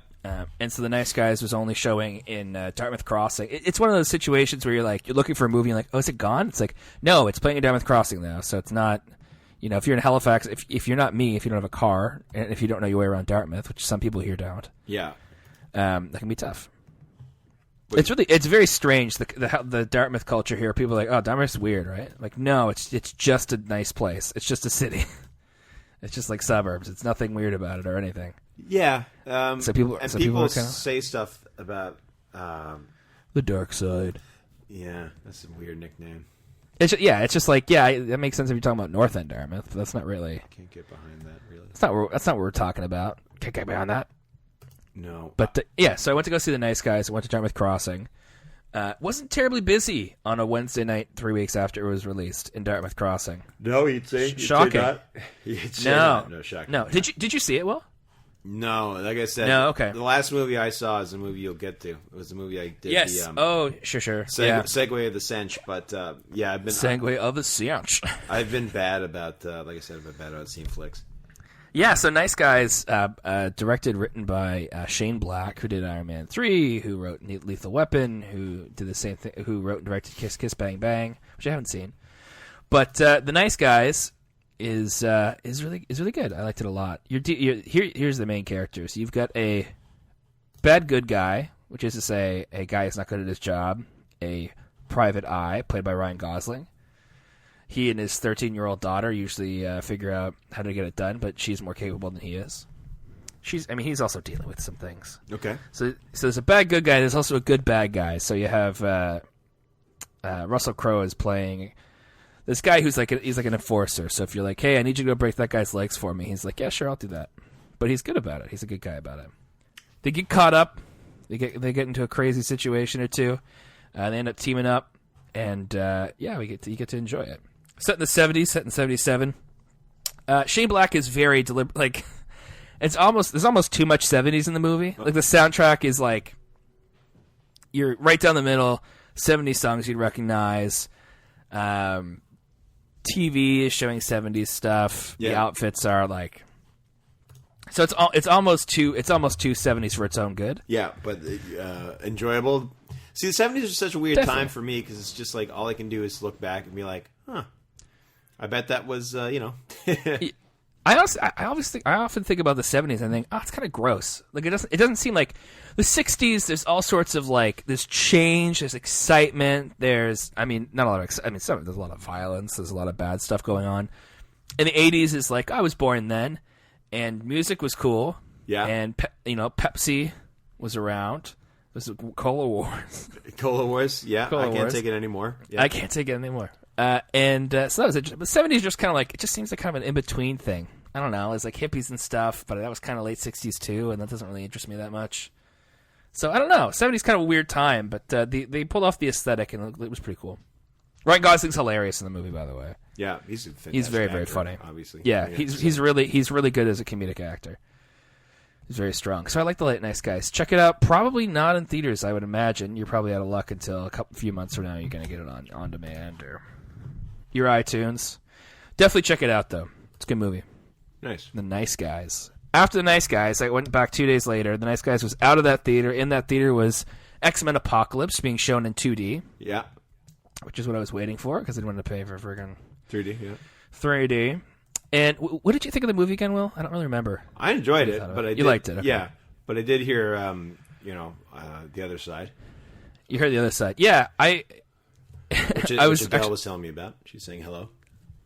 And so The Nice Guys was only showing in Dartmouth Crossing. It's one of those situations where you're looking for a movie and you're like, oh, is it gone? It's like, no, it's playing in Dartmouth Crossing now. So it's not, if you're in Halifax, if you're not me, if you don't have a car, and if you don't know your way around Dartmouth, which some people here don't. Yeah. That can be tough. It's very strange, the Dartmouth culture here. People are like, oh, Dartmouth's weird, right? Like, no, it's just a nice place. It's just a city. It's just like suburbs. It's nothing weird about it or anything. Yeah. So people say stuff about the dark side. Yeah, that's a weird nickname. It's just like, that makes sense if you're talking about North End Dartmouth. That's not really. Can't get behind that, really. That's not what we're talking about. Can't get behind that. No. But so I went to go see The Nice Guys. I went to Dartmouth Crossing. Wasn't terribly busy on a Wednesday night 3 weeks after it was released in Dartmouth Crossing. No, you'd say shocking. No, shocking. No. Did you see it, Will? No, like I said. No, okay. The last movie I saw is a movie you'll get to. It was the movie I did. Yes. Sure. Segue of the Cinch, but I've been segue of the Cinch. I've been bad about, like I said, bad about seeing flicks. Yeah, so Nice Guys, written by Shane Black, who did Iron Man 3, who wrote Lethal Weapon, who did the same thing, who wrote and directed Kiss Kiss Bang Bang, which I haven't seen. But The Nice Guys is really good. I liked it a lot. Here's the main characters. You've got a bad good guy, which is to say a guy who's not good at his job, a private eye, played by Ryan Gosling. He and his 13-year-old daughter usually figure out how to get it done, but she's more capable than he is. He's also dealing with some things. Okay. So there's a bad good guy. There's also a good bad guy. So you have Russell Crowe is playing this guy who's he's like an enforcer. So if you're like, hey, I need you to go break that guy's legs for me, he's like, yeah, sure, I'll do that. But he's good about it. He's a good guy about it. They get caught up. They get into a crazy situation or two. They end up teaming up, and you get to enjoy it. Set in the 70s, set in 77. Shane Black is very deliberate. Like, there's almost too much 70s in the movie. Like, the soundtrack is like, you're right down the middle. 70s songs you'd recognize. TV is showing 70s stuff. Yeah. The outfits are like, so it's almost too 70s for its own good. Yeah, but enjoyable. See, the 70s are such a weird time for me because it's just like all I can do is look back and be like, huh. I bet that was, I often think about the 70s and think, oh, it's kind of gross. Like it doesn't seem like the 60s. There's all sorts of there's change, there's excitement. There's not a lot of there's a lot of violence. There's a lot of bad stuff going on. And the 80s is like I was born then, and music was cool. Yeah, and Pepsi was around. This is Cola Wars. Cola Wars, yeah. I can't take it anymore. Yeah. I can't take it anymore. So that was interesting. But 70s just kind of it just seems like kind of an in-between thing. I don't know. It's like hippies and stuff, but that was kind of late 60s too, and that doesn't really interest me that much. So I don't know. 70s kind of a weird time, but they pulled off the aesthetic, and it was pretty cool. Ryan Gosling's hilarious in the movie, by the way. Yeah, he's a fantastic He's very, actor, very funny. Obviously. Yeah, he's really good as a comedic actor. He's very strong. So I like the Late Nice Guys. Check it out. Probably not in theaters, I would imagine. You're probably out of luck until a few months from now. You're going to get it on demand or your iTunes. Definitely check it out, though. It's a good movie. Nice. The Nice Guys. After The Nice Guys, I went back 2 days later. The Nice Guys was out of that theater. In that theater was X-Men Apocalypse being shown in 2D. Yeah. Which is what I was waiting for because I didn't want to pay for friggin' 3D, yeah. 3D. And what did you think of the movie again, Will? I don't really remember. I enjoyed it, but you liked it, okay. Yeah, but I did hear, the other side. You heard the other side, yeah. Which Adele was telling me about. She's saying hello.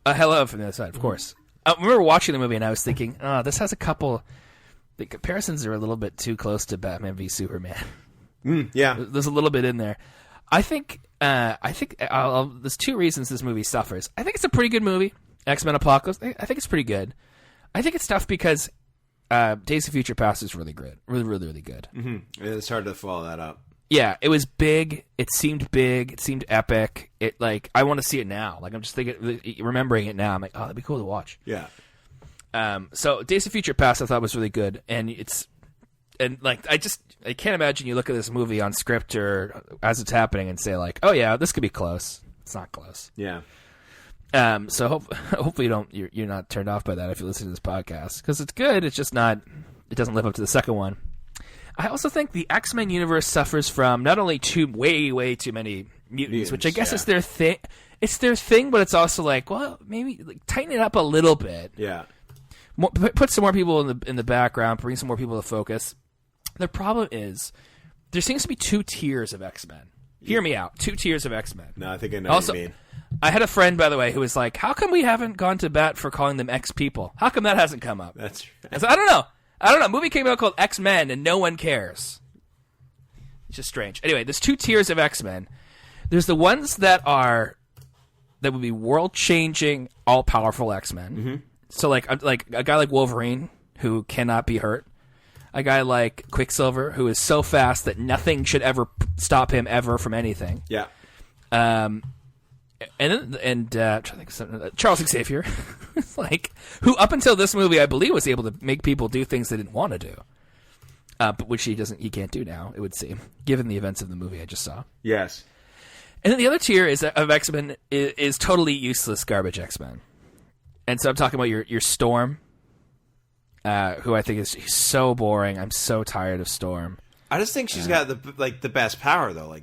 Hello from the other side, of course. I remember watching the movie and I was thinking, this has a couple. The comparisons are a little bit too close to Batman v Superman. Yeah, there's a little bit in there. I think there's two reasons this movie suffers. I think it's a pretty good movie. X-Men Apocalypse. I think it's pretty good. I think it's tough because Days of Future Past is really good, really good. Mm-hmm. It's hard to follow that up. Yeah, it was big. It seemed big. It seemed epic. I want to see it now. Like I'm just remembering it now. I'm like, oh, that'd be cool to watch. Yeah. So Days of Future Past I thought was really good, and I can't imagine you look at this movie on script or as it's happening and say like, oh yeah, this could be close. It's not close. Yeah. So hopefully you're not turned off by that if you listen to this podcast, because it's good. It's just not. It doesn't live up to the second one. I also think the X-Men universe suffers from not only way too many mutants, which I guess is their thing. It's their thing, but it's also like, well, maybe tighten it up a little bit. Yeah. Put some more people in the background. Bring some more people to focus. The problem is there seems to be two tiers of X-Men. Hear me out. Two tiers of X-Men. No, I think I know also, what you mean. I had a friend, by the way, who was like, how come we haven't gone to bat for calling them X-people? How come that hasn't come up? That's right. I said, I don't know. A movie came out called X-Men, and no one cares. It's just strange. Anyway, there's two tiers of X-Men. There's the ones that would be world-changing, all-powerful X-Men. Mm-hmm. So like a guy like Wolverine, who cannot be hurt. A guy like Quicksilver, who is so fast that nothing should ever stop him ever from anything. Yeah. Charles Xavier, who up until this movie I believe was able to make people do things they didn't want to do, but which he can't do now. It would seem, given the events of the movie I just saw. Yes. And then the other tier of X-Men is totally useless garbage X-Men, and so I'm talking about your Storm, who I think is so boring. I'm so tired of Storm. I just think she's got the best power though.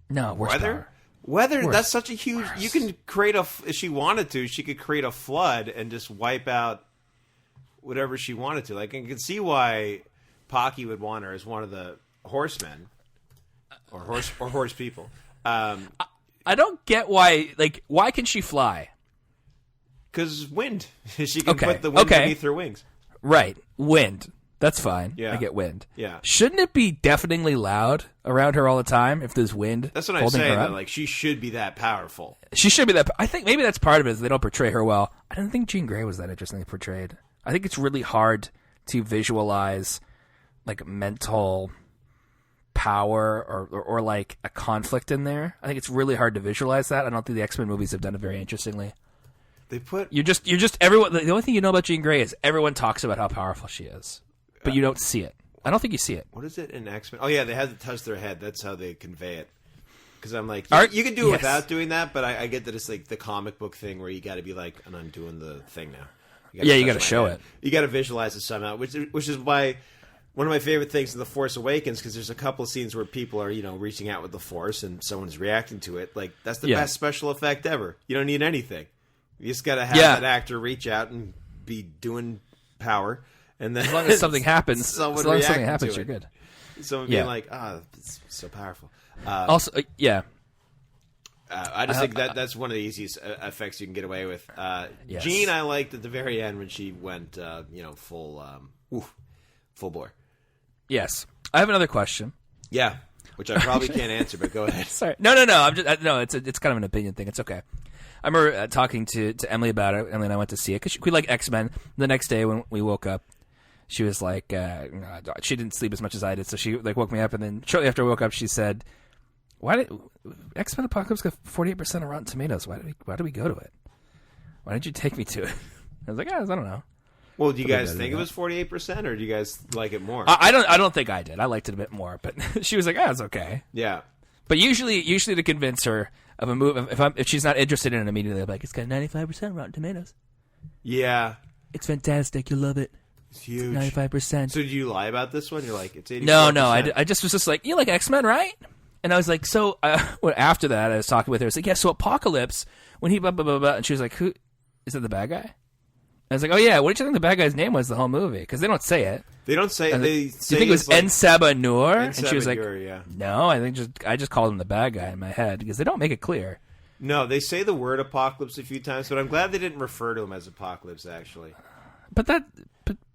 No, worst power. Weather, that's such a huge... You can create if she wanted to, she could create a flood and just wipe out whatever she wanted to. I can see why Pocky would want her as one of the horsemen. Or horse people. I don't get why... why can she fly? Because wind. She can put the wind beneath her wings. Right. Wind. That's fine. Yeah. I get wind. Yeah. Shouldn't it be deafeningly loud around her all the time if there's wind? That's what I'm saying. That, she should be that powerful. She should be that. I think maybe that's part of it. Is they don't portray her well. I don't think Jean Grey was that interestingly portrayed. I think it's really hard to visualize mental power or a conflict in there. I think it's really hard to visualize that. I don't think the X-Men movies have done it very interestingly. You're just everyone. The only thing you know about Jean Grey is everyone talks about how powerful she is. But you don't see it. I don't think you see it. What is it in X-Men? Oh, yeah, they had to touch their head. That's how they convey it. Because I'm you can do it without doing that, but I get that it's the comic book thing where you got to be and I'm doing the thing now. You got to show it. You got to visualize it somehow, which is why one of my favorite things in The Force Awakens, because there's a couple of scenes where people are, reaching out with the Force and someone's reacting to it. That's the best special effect ever. You don't need anything. You just got to have that actor reach out and be doing power. And then as long as something happens, you're good. Someone being it's so powerful. I just think that's one of the easiest effects you can get away with. Yes. Jean, I liked at the very end when she went, full bore. Yes, I have another question. Yeah, which I probably can't answer, but go ahead. Sorry, no. I'm just it's kind of an opinion thing. It's okay. I remember talking to Emily about it. Emily and I went to see it because we like X-Men. The next day when we woke up, she was like, she didn't sleep as much as I did, so she woke me up, and then shortly after I woke up, she said, "Why did X-Men Apocalypse get 48% of Rotten Tomatoes? Why did we go to it? Why did you take me to it?" I was like, I don't know. Well, do you guys think it was 48%, or do you guys like it more? I don't think I did. I liked it a bit more, but she was like, it's okay. Yeah. But usually to convince her of a movie, if she's not interested in it immediately, I'm like, it's got 95% Rotten Tomatoes. Yeah. It's fantastic. You'll love it. It's huge. 95%. So did you lie about this one? You're like, it's 84%. No. I just was like, you like X-Men, right? And I was like, so after that, I was talking with her. I was like, yeah, so Apocalypse, when he blah, blah, blah, blah. And she was like, who? Is it the bad guy? I was like, oh yeah, what did you think the bad guy's name was the whole movie? Because they don't say it. They don't say it. They say you think it was like, Ensaba Noor? And she was like, yeah. no, I just called him the bad guy in my head because they don't make it clear. No, they say the word apocalypse a few times, but I'm glad they didn't refer to him as Apocalypse, actually. But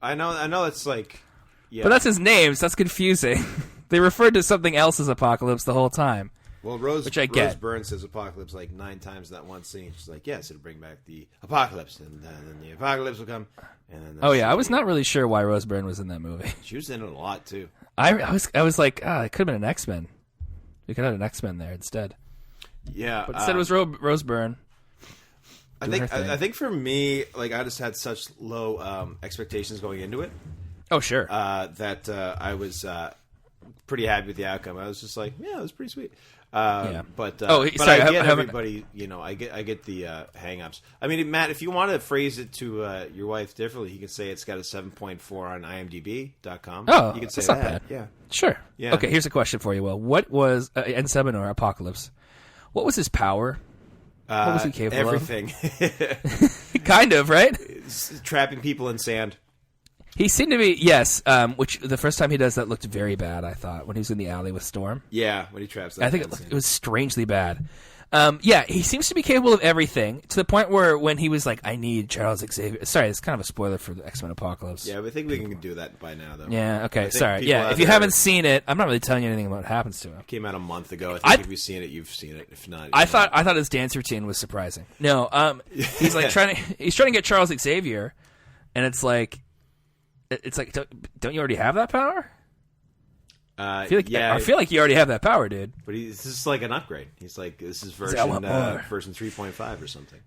I know it's like... Yeah. But that's his name, so that's confusing. They referred to something else as Apocalypse the whole time. Well, Rose Byrne says Apocalypse like 9 times in that one scene. She's like, yes, it'll bring back the Apocalypse, and then the Apocalypse will come. And then I was not really sure why Rose Byrne was in that movie. She was in it a lot, too. I was like, it could have been an X-Men. We could have had an X-Men there instead. Yeah. But instead it was Rose Byrne. I think for me, like, I just had such low expectations going into it. Oh, sure. That I was pretty happy with the outcome. I was just like, yeah, it was pretty sweet. Yeah. But sorry, I get everybody. I get the hang-ups. I mean, Matt, if you want to phrase it to your wife differently, you can say it's got a 7.4 on IMDb.com. Oh, you can say that's that. Not bad. Yeah, sure. Yeah. Okay, here's a question for you. Well, what was N7 or Apocalypse? What was his power? What was he capable everything. of? Kind of, right? Trapping people in sand. He seemed to be, yes, which the first time he does that looked very bad, I thought, when he was in the alley with Storm. Yeah, when he traps that. I think it was strangely bad. Yeah, he seems to be capable of everything, to the point where when he was like, I need Charles Xavier. Sorry, it's kind of a spoiler for the X-Men Apocalypse. Yeah, but I think we can do that by now, though. Yeah, okay, sorry. Yeah, if you haven't seen it, I'm not really telling you anything about what happens to him. It came out a month ago. I think if you've seen it, you've seen it. If not, I thought his dance routine was surprising. No, he's like trying to get Charles Xavier, and it's like, don't you already have that power? I feel like you already have that power, dude. But this is like an upgrade. He's like, this is version 3.5 or something.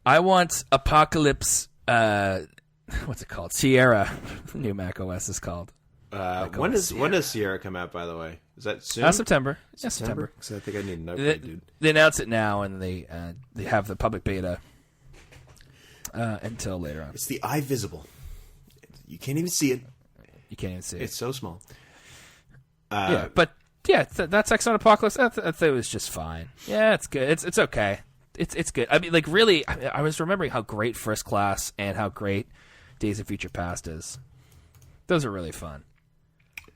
I want Apocalypse. What's it called? Sierra. New Mac OS is called. When does Sierra come out? By the way, is that soon? September. Yeah, September. Because I think I need an upgrade, dude. They announce it now, and they have the public beta until later on. It's the eye visible. You can't even see it. You can't even see it. It's so small. That's X-Men Apocalypse. I thought it was just fine. Yeah, it's good. It's okay. It's good. I mean, like, really, I was remembering how great First Class and how great Days of Future Past is. Those are really fun.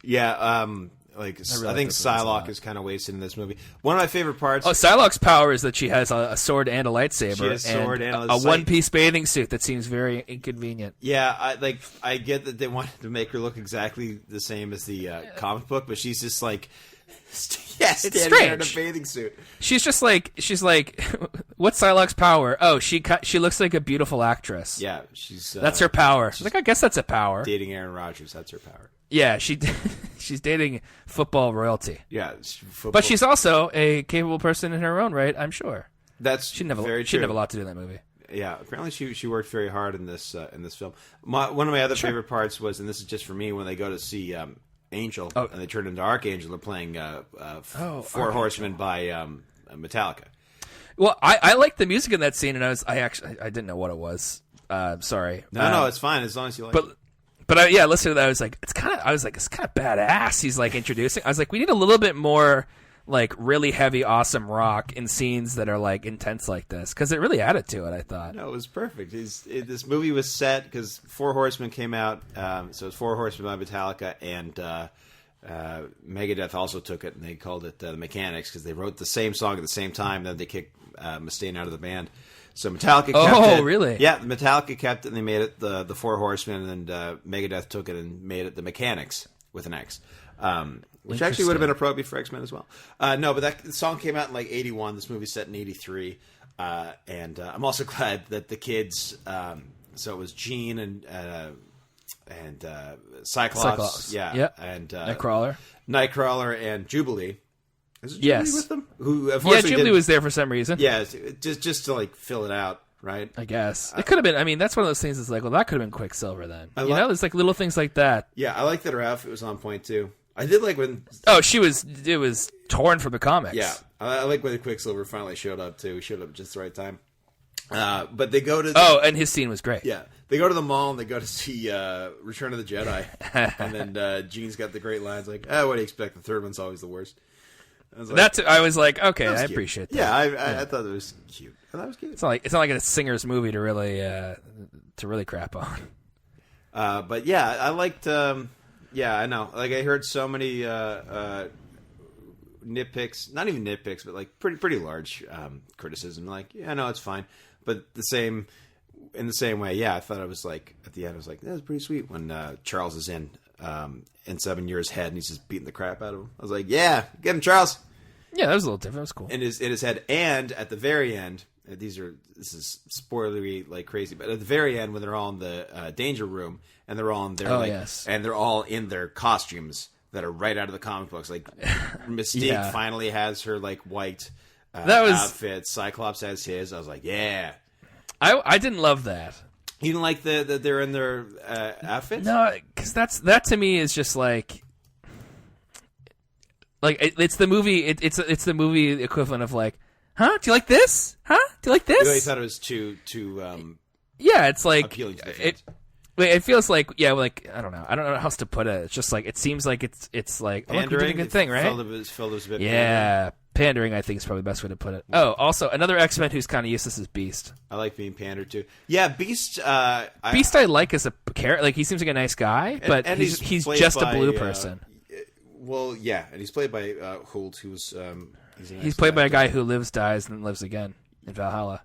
Yeah, I think Psylocke is kind of wasted in this movie. One of my favorite parts... Oh, Psylocke's power is that she has a sword and a lightsaber. She has a sword and a one-piece bathing suit that seems very inconvenient. Yeah, I get that they wanted to make her look exactly the same as the comic book, but she's just like... Yes, it's strange. In a bathing suit. She's like, what's Psylocke's power? Oh, she looks like a beautiful actress. Yeah, she's... that's her power. She's like, I guess that's a power. Dating Aaron Rodgers, that's her power. Yeah, she's dating football royalty. Yeah, but she's also a capable person in her own right, I'm sure. That's she didn't very true. She didn't have a lot to do in that movie. Yeah, apparently she worked very hard in this film. One of my other favorite parts was, and this is just for me, when they go to see Angel and they turn into Archangel. They're playing Four Horsemen by Metallica. Well, I liked the music in that scene, and I didn't know what it was. Sorry. No, it's fine as long as you like it. But I listened to that. I was like, it's kind of badass. He's like introducing. I was like, we need a little bit more like really heavy, awesome rock in scenes that are like intense like this, because it really added to it. I thought. No, it was perfect. This movie was set because Four Horsemen came out. So it was Four Horsemen by Metallica, and Megadeth also took it, and they called it the Mechanics because they wrote the same song at the same time. Then they kicked Mustaine out of the band. So Metallica kept it. Oh, really? Yeah, Metallica kept it, and they made it the Four Horsemen, and Megadeth took it and made it the Mechanics with an X. Which actually would have been appropriate for X-Men as well. No, but that song came out in like 81. This movie's set in 83. And I'm also glad that the kids, so it was Jean and Cyclops. Yeah. Yep. And Nightcrawler and Jubilee. Is it Jubilee yes. with them? Jubilee was there for some reason. Yeah, just to like fill it out, right? I guess. It could have been, I mean, that's one of those things that's like, well, that could have been Quicksilver then. There's like little things like that. Yeah, I like that her outfit was on point too. I did like when... Oh, it was torn from the comics. Yeah, I like when Quicksilver finally showed up too. He showed up just the right time. But they go to... and his scene was great. Yeah. They go to the mall and they go to see Return of the Jedi. And then Gene's got the great lines like, what do you expect? The third one's always the worst. I was like, okay, I appreciate that. Yeah, I thought it was cute. And that was cute. It's not like a singer's movie to really really crap on. But yeah, I liked. Yeah, I know. Like I heard so many nitpicks, not even nitpicks, but like pretty large criticism. Like, yeah, no, it's fine. But in the same way, yeah, I thought I was like at the end, I was like, that was pretty sweet when Charles is in 7 years head and he's just beating the crap out of him. I was like, yeah, get him, Charles. Yeah, that was a little different. That was cool. In his head, and at the very end, this is spoilery like crazy, but at the very end when they're all in the danger room and they're all in their and they're all in their costumes that are right out of the comic books. Like Mystique finally has her like white outfit. Cyclops has his. I was like, yeah. I didn't love that. You didn't like that they're in their outfits? No, because that to me is just like it's the movie. It's the movie equivalent of like, huh? Do you like this? Huh? Do you like this? You thought it was too yeah, it's like appealing to the fans. It feels like I don't know how else to put it. It's just like it seems like it's like pandering. We're doing a good thing, right? Felt it was a bit pandering. I think is probably the best way to put it. Oh, also another X-Men who's kind of useless is Beast. I like being pandered to. Yeah, Beast. Beast I like as a character. Like he seems like a nice guy, but he's just a blue person. Well, yeah, and he's played by Hult, who's he's played by a guy who lives, dies, and then lives again in Valhalla.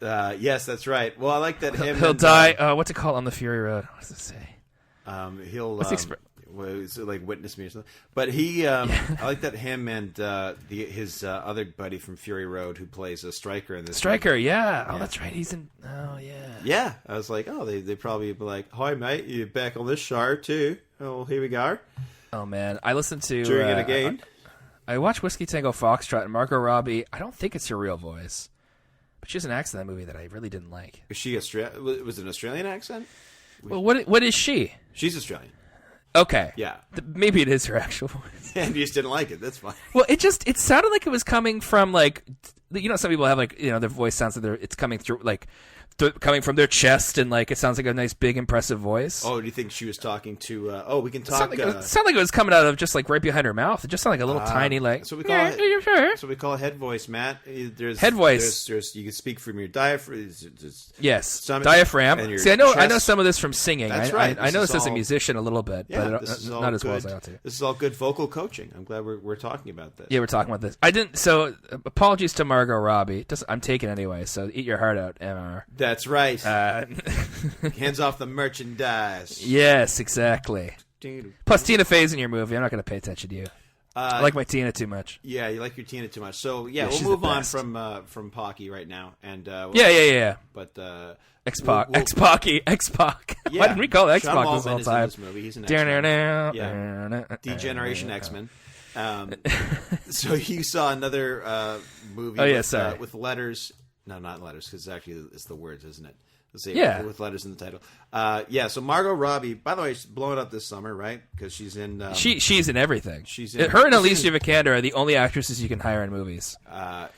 Yes, that's right. Well, I like that he'll die. What's it called on the Fury Road? What does it say? He'll like witness me or something. But he, I like that him and his other buddy from Fury Road who plays a Stryker in this. Stryker, yeah. Oh, that's right. He's in. Oh, yeah. Yeah, I was like, oh, they probably be like, hi mate, you back on this show too? Oh, here we go. Oh man, I listened to doing it again. I watched Whiskey Tango Foxtrot and Margot Robbie. I don't think it's her real voice, but she has an accent in that movie that I really didn't like. Is she Australian? Was it an Australian accent? Well, what is she? She's Australian. Okay. Yeah. Maybe it is her actual voice. And you just didn't like it. That's fine. Well, it sounded like it was coming from like, some people have like, their voice sounds like it's coming through like coming from their chest, and like it sounds like a nice big impressive voice. Oh, do you think she was talking to we can talk it sounded like it was coming out of just like right behind her mouth. It just sounded like a little tiny like so we call it so we call it head voice, Matt. There's head voice. There's you can speak from your diaphragm. Yes, diaphragm. See, I know some of this from singing. That's right. I know this as a musician a little bit, but not as well as I ought to. This is all good vocal coaching. I'm glad we're talking about this. Yeah, we're talking about this. I didn't. So apologies to Margot Robbie. I'm taking it anyway. So eat your heart out, MR. That's right. Hands off the merchandise. Yes, exactly. Plus, Tina Fey's in your movie. I'm not going to pay attention to you. I like my Tina too much. Yeah, you like your Tina too much. So yeah, we'll move on from Pocky right now. And yeah. But X-Pac, X-Pac. Yeah. Why didn't we call it X-Pac this whole time? In this movie. He's an X-Men. Yeah. Degeneration X-Men. So you saw another movie with letters. No, not letters, because it's the words, isn't it? Let's see. Yeah. With letters in the title. So Margot Robbie, by the way, she's blowing up this summer, right? Because she's in... she's in everything. Her and Alicia Vikander are the only actresses you can hire in movies.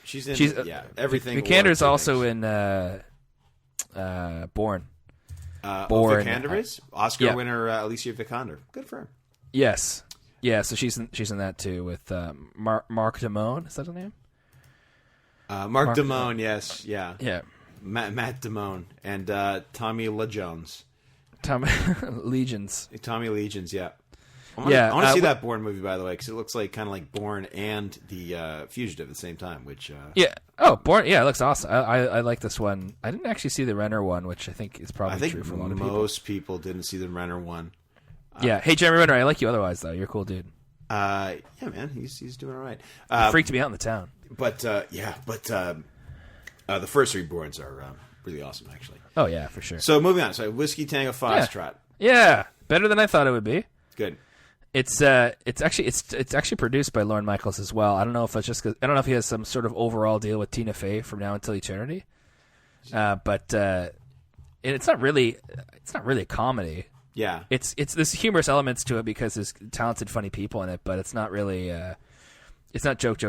She's in everything. Vikander's also in Born. Born. Vikander is? Oscar winner Alicia Vikander. Good for her. Yes. Yeah, so she's in that too with Mark Damone. Is that his name? Mark Damone, yes. Yeah. Yeah. Matt Damone and Tommy Lee Jones. Tommy Legions, yeah. I want to see that Bourne movie, by the way, because it looks like kind of like Bourne and The Fugitive at the same time. Which Bourne, it looks awesome. I like this one. I didn't actually see the Renner one, which I think is probably true for a lot of people. Most people didn't see the Renner one. Hey, Jeremy Renner, I like you otherwise, though. You're a cool dude. Yeah, man, he's doing all right. He freaked me out in the town. But the first three Bournes are really awesome, actually. Oh yeah, for sure. So moving on. So Whiskey Tango Foxtrot. Yeah, better than I thought it would be. Good. It's actually produced by Lorne Michaels as well. I don't know if it's just 'cause, I don't know if he has some sort of overall deal with Tina Fey from now until eternity. But it's not really a comedy. Yeah. It's there's humorous elements to it because there's talented, funny people in it, but it's not really it's not joke.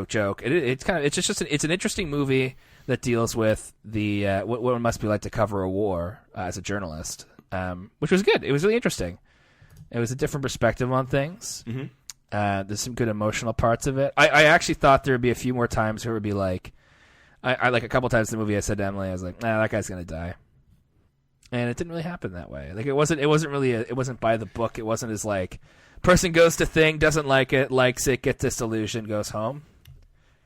It's an interesting movie that deals with the what it must be like to cover a war as a journalist, which was good. It was really interesting. It was a different perspective on things. Mm-hmm. There's some good emotional parts of it. I actually thought there would be a few more times where it would be like, I like a couple times in the movie I said to Emily, I was like, nah, that guy's gonna die. And it didn't really happen that way. Like it wasn't by the book. It wasn't as like person goes to thing, doesn't like it, likes it, gets disillusioned, goes home.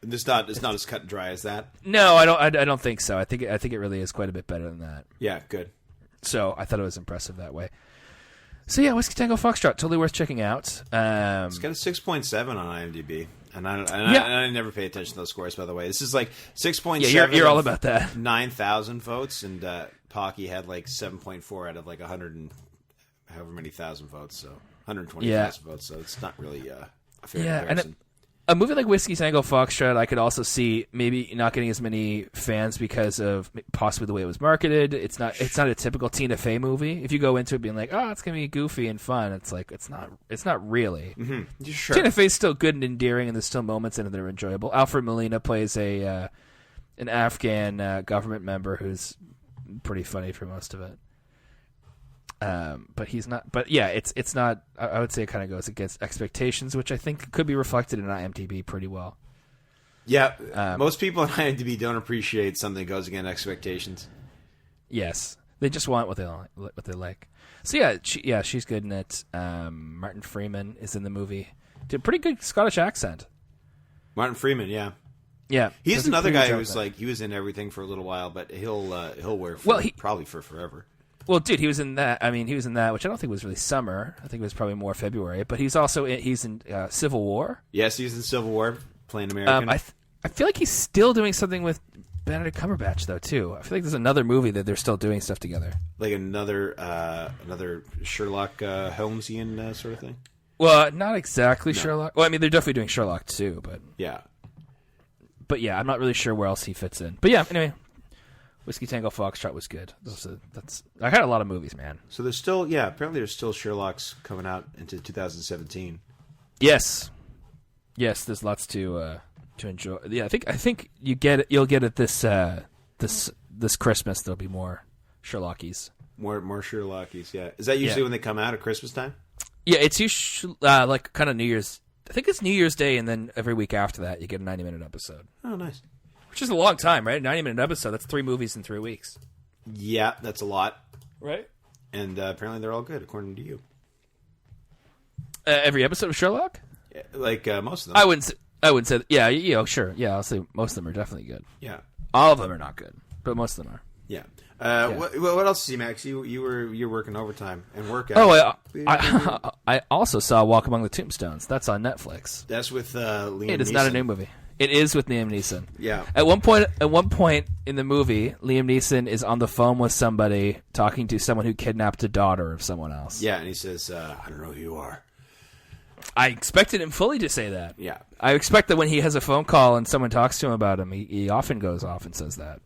It's not as cut and dry as that. No, I don't think so. I think it really is quite a bit better than that. Yeah, good. So I thought it was impressive that way. So yeah, Whiskey Tango Foxtrot, totally worth checking out. It's got a 6.7 on IMDb. And I never pay attention to those scores, by the way. This is like 6.7. Yeah, you're all about that. 9,000 votes, and Pocky had like 7.4 out of like 100 and however many thousand votes, so 120,000 votes. So it's not really a fair comparison. And a movie like Whiskey Tango Foxtrot, I could also see maybe not getting as many fans because of possibly the way it was marketed. It's not a typical Tina Fey movie. If you go into it being like, oh, it's gonna be goofy and fun, it's like it's not really. Mm-hmm. Sure. Tina Fey's still good and endearing, and there's still moments in it that are enjoyable. Alfred Molina plays an Afghan government member who's pretty funny for most of it. But he's not. But yeah, it's not. I would say it kind of goes against expectations, which I think could be reflected in IMDb pretty well. Yeah, most people on IMDb don't appreciate something that goes against expectations. Yes, they just want what they like. So yeah, she's good in it. Martin Freeman is in the movie. Did a pretty good Scottish accent. Martin Freeman, yeah. Yeah, he's another guy who's like he was in everything for a little while, but he'll wear probably for forever. Well, dude, he was in that. I mean, he was in that, which I don't think was really summer. I think it was probably more February. But he's also he's in Civil War. Yes, he's in Civil War, playing American. I feel like he's still doing something with Benedict Cumberbatch though too. I feel like there's another movie that they're still doing stuff together, like another Sherlock Holmesian sort of thing. Well, not exactly no. Sherlock. Well, I mean, they're definitely doing Sherlock too, but yeah. But yeah, I'm not really sure where else he fits in. But yeah, anyway. Whiskey Tango Foxtrot was good. I had a lot of movies, man. So there's still, apparently there's still Sherlock's coming out into 2017. Yes, there's lots to enjoy. Yeah, I think you'll get it this Christmas. There'll be more Sherlockies. More Sherlockies. Yeah, is that usually when they come out at Christmas time? Yeah, it's usually like kind of New Year's. I think it's New Year's Day, and then every week after that, you get a 90-minute episode. Oh, nice. Which is a long time, right? 90-minute episode. That's 3 movies in 3 weeks. Yeah, that's a lot. Right? And apparently they're all good, according to you. Every episode of Sherlock? Yeah, like most of them. I wouldn't say. Yeah, sure. Yeah, I'll say most of them are definitely good. Yeah. All of them are not good, but most of them are. Yeah. What else did you see, Max? You're working overtime and workout. Oh, I also saw Walk Among the Tombstones. That's on Netflix. That's with Liam Neeson. It is not a new movie. It is with Liam Neeson. Yeah. At one point in the movie, Liam Neeson is on the phone with somebody talking to someone who kidnapped a daughter of someone else. Yeah, and he says, "I don't know who you are." I expected him fully to say that. Yeah. I expect that when he has a phone call and someone talks to him about him, he often goes off and says that.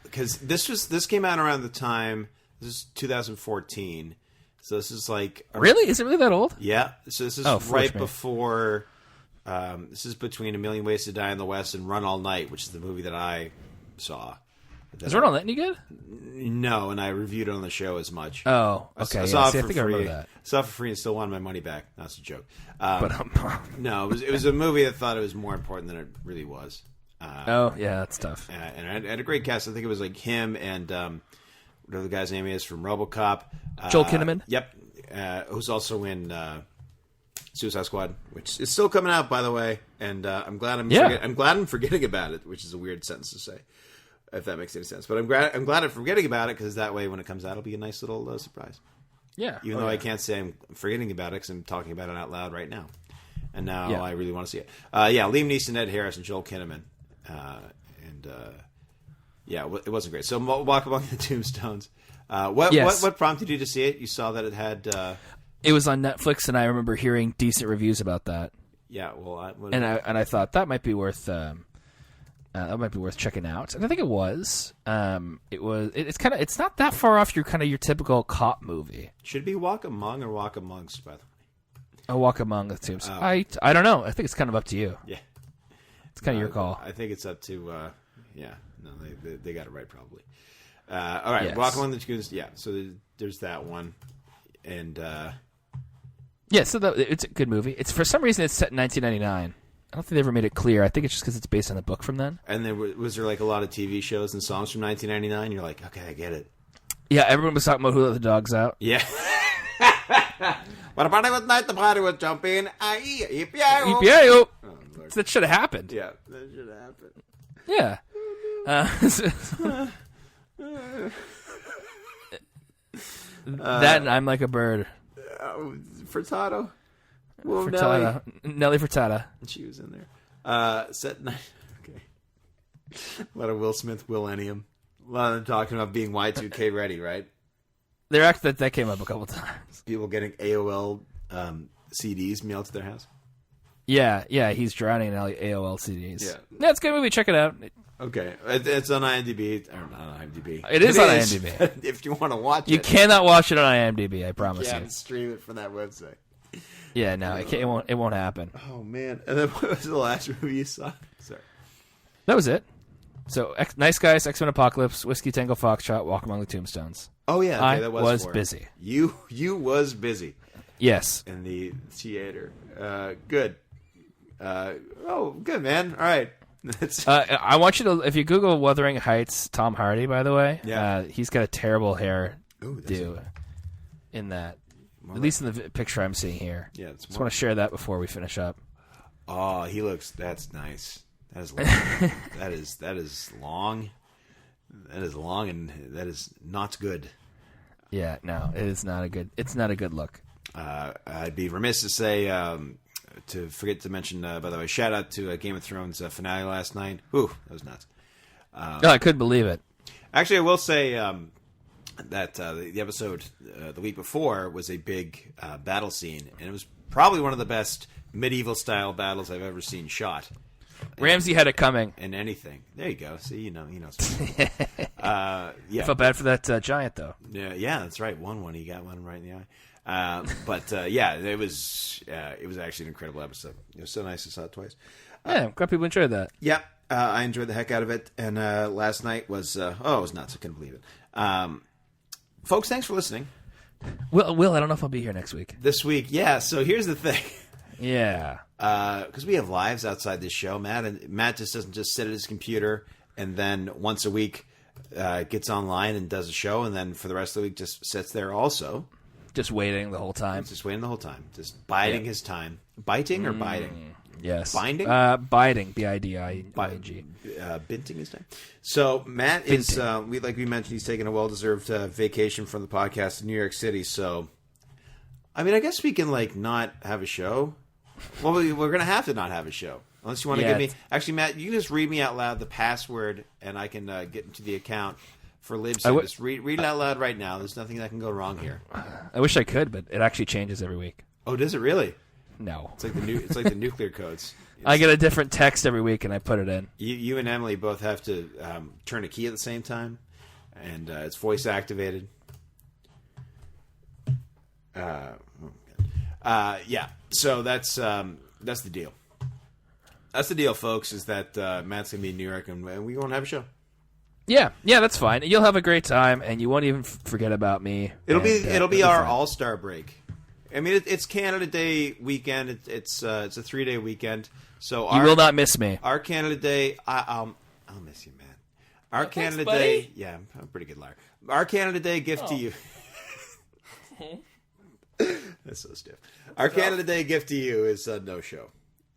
Because this came out around the time. This is 2014. So this is like really? Is it really that old? Yeah. So this is right before. This is between A Million Ways to Die in the West and Run All Night, which is the movie that I saw. Is Run All Night any good? No, and I reviewed it on the show as much. Oh, okay. I saw it for free. I remember that. Saw it for free and still wanted my money back. That's a joke. No, it was a movie that thought it was more important than it really was. Yeah, that's tough. And I had a great cast. I think it was like him and whatever the guy's name is from RoboCop. Joel Kinnaman? Yep. Who's also in Suicide Squad, which is still coming out, by the way. And I'm glad I'm forgetting about it, which is a weird sentence to say, if that makes any sense. But I'm glad I'm forgetting about it, because that way when it comes out, it'll be a nice little surprise. Yeah. Even though I can't say I'm forgetting about it, because I'm talking about it out loud right now. And now I really want to see it. Liam Neeson, Ed Harris, and Joel Kinnaman. It wasn't great. So Walk Among the Tombstones. What prompted you to see it? You saw that it had... It was on Netflix, and I remember hearing decent reviews about that. Yeah, well, I thought that might be worth checking out, and I think it was. It's not that far off your typical cop movie. Should it be Walk Among or Walk Amongst, by the way? A Walk Among the Tombstones. I don't know. I think it's kind of up to you. Yeah, it's kind of your call. I think it's up to. They got it right probably. All right, yes. Walk Among the Tombstones. Yeah, so there's that one, and. Yeah, so it's a good movie. It's for some reason it's set in 1999. I don't think they ever made it clear. I think it's just because it's based on the book from then. And then was there like a lot of TV shows and songs from 1999? You're like, okay, I get it. Yeah, everyone was talking about who let the dogs out. Yeah. What a party with night, the party was jumping. EPA. That should have happened. Yeah, that should have happened. Yeah. That and I'm Like a Bird. Furtado. Whoa, Furtado. Nelly Furtado. She was in there. Set night. Okay. A lot of Will Smith, Willennium. A lot of them talking about being Y2K ready, right? That came up a couple times. People getting AOL CDs mailed to their house. Yeah, he's drowning in AOL CDs. Yeah, it's a good movie. Check it out. Okay, it's on IMDb. Or not on IMDb. It is on IMDb. If you want to watch it, you cannot watch it on IMDb. I promise you. Can't stream it from that website. Yeah, no, it won't happen. Oh man! And then what was the last movie you saw? Sorry, that was it. So, Nice Guys, X-Men Apocalypse, Whiskey Tango Foxtrot, Walk Among the Tombstones. Oh yeah, okay, that was busy. You was busy. Yes, in the theater. Good. Good man. All right. I want you to, if you Google Wuthering Heights, Tom Hardy, by the way, he's got a terrible hair in that. At least in the picture I'm seeing here. Yeah, just want to share that before we finish up. Oh, that's nice. That is long. that is long. That is long, and that is not good. Yeah, no, it's not a good look. I'd be remiss to say, to forget to mention, by the way, shout out to Game of Thrones finale last night. Whew, that was nuts. I couldn't believe it. Actually, I will say that the episode the week before was a big battle scene, and it was probably one of the best medieval-style battles I've ever seen shot. Ramsey had it coming. In anything. There you go. See, he knows. I felt bad for that giant, though. Yeah, that's right. One. He got one right in the eye. It was actually an incredible episode. It was so nice to saw it twice. I'm glad people enjoyed that. Yeah, I enjoyed the heck out of it. And last night was, it was nuts. I couldn't believe it. Folks, thanks for listening. Will, I don't know if I'll be here next week. This week, yeah. So here's the thing. Yeah. Because we have lives outside this show, Matt. And Matt just doesn't just sit at his computer and then once a week gets online and does a show, and then for the rest of the week just sits there also. Just waiting the whole time. Just waiting the whole time. Just biding his time. Biting or biding? Yes. Binding? Biding. BIDING. Binting his time. So Matt is, like we mentioned, he's taking a well-deserved vacation from the podcast in New York City. So, I mean, I guess we can not have a show. Well, we're going to have to not have a show. Unless you want to give me... Actually, Matt, you can just read me out loud the password, and I can get into the account for Libsyn. Just read it out loud right now. There's nothing that can go wrong here. I wish I could, but it actually changes every week. Oh, does it really? No. It's like the nuclear codes. I get a different text every week, and I put it in. You and Emily both have to turn a key at the same time, and it's voice activated. So that's the deal. That's the deal, folks. Is that Matt's gonna be in New York, and we won't have a show. Yeah, that's fine. You'll have a great time, and you won't even forget about me. It'll be our All-Star break. I mean, it's Canada Day weekend. It's a 3-day weekend. So you will not miss me. Our Canada Day, I'll miss you, man. Our Canada Day, yeah, I'm a pretty good liar. Our Canada Day gift to you. That's so stiff. Our Canada Day gift to you is no show.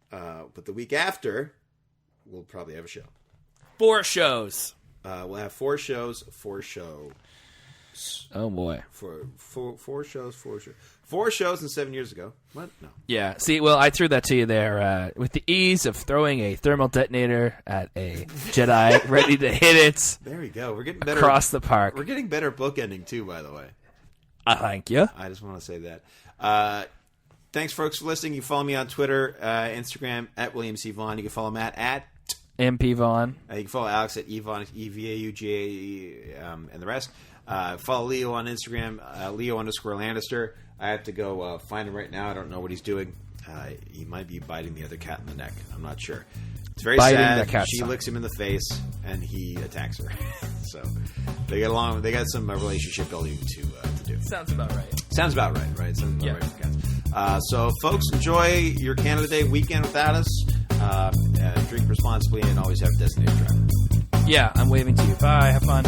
But the week after, we'll probably have a show. 4 shows. We'll have 4 shows. Oh boy! Four shows. 4 shows and 7 years ago. What? No. Yeah. See, well, I threw that to you there with the ease of throwing a thermal detonator at a Jedi, ready to hit it. There we go. We're getting better across the park. We're getting better bookending too, by the way. Thank you. I just want to say that. Thanks, folks, for listening. You can follow me on Twitter, Instagram at William C. Vaughn. You can follow Matt at MP Vaughn. You can follow Alex at Evaughn, EVAUGA, and the rest. Follow Leo on Instagram, Leo_Lannister. I have to go find him right now. I don't know what he's doing. He might be biting the other cat in the neck. I'm not sure. It's very sad. She licks him in the face, and he attacks her. So they get along. They got some relationship building to do. Sounds about right. Right? Sounds about right for cats. So, folks, enjoy your Canada Day weekend without us. Drink responsibly and always have a designated driver. Yeah, I'm waving to you. Bye. Have fun.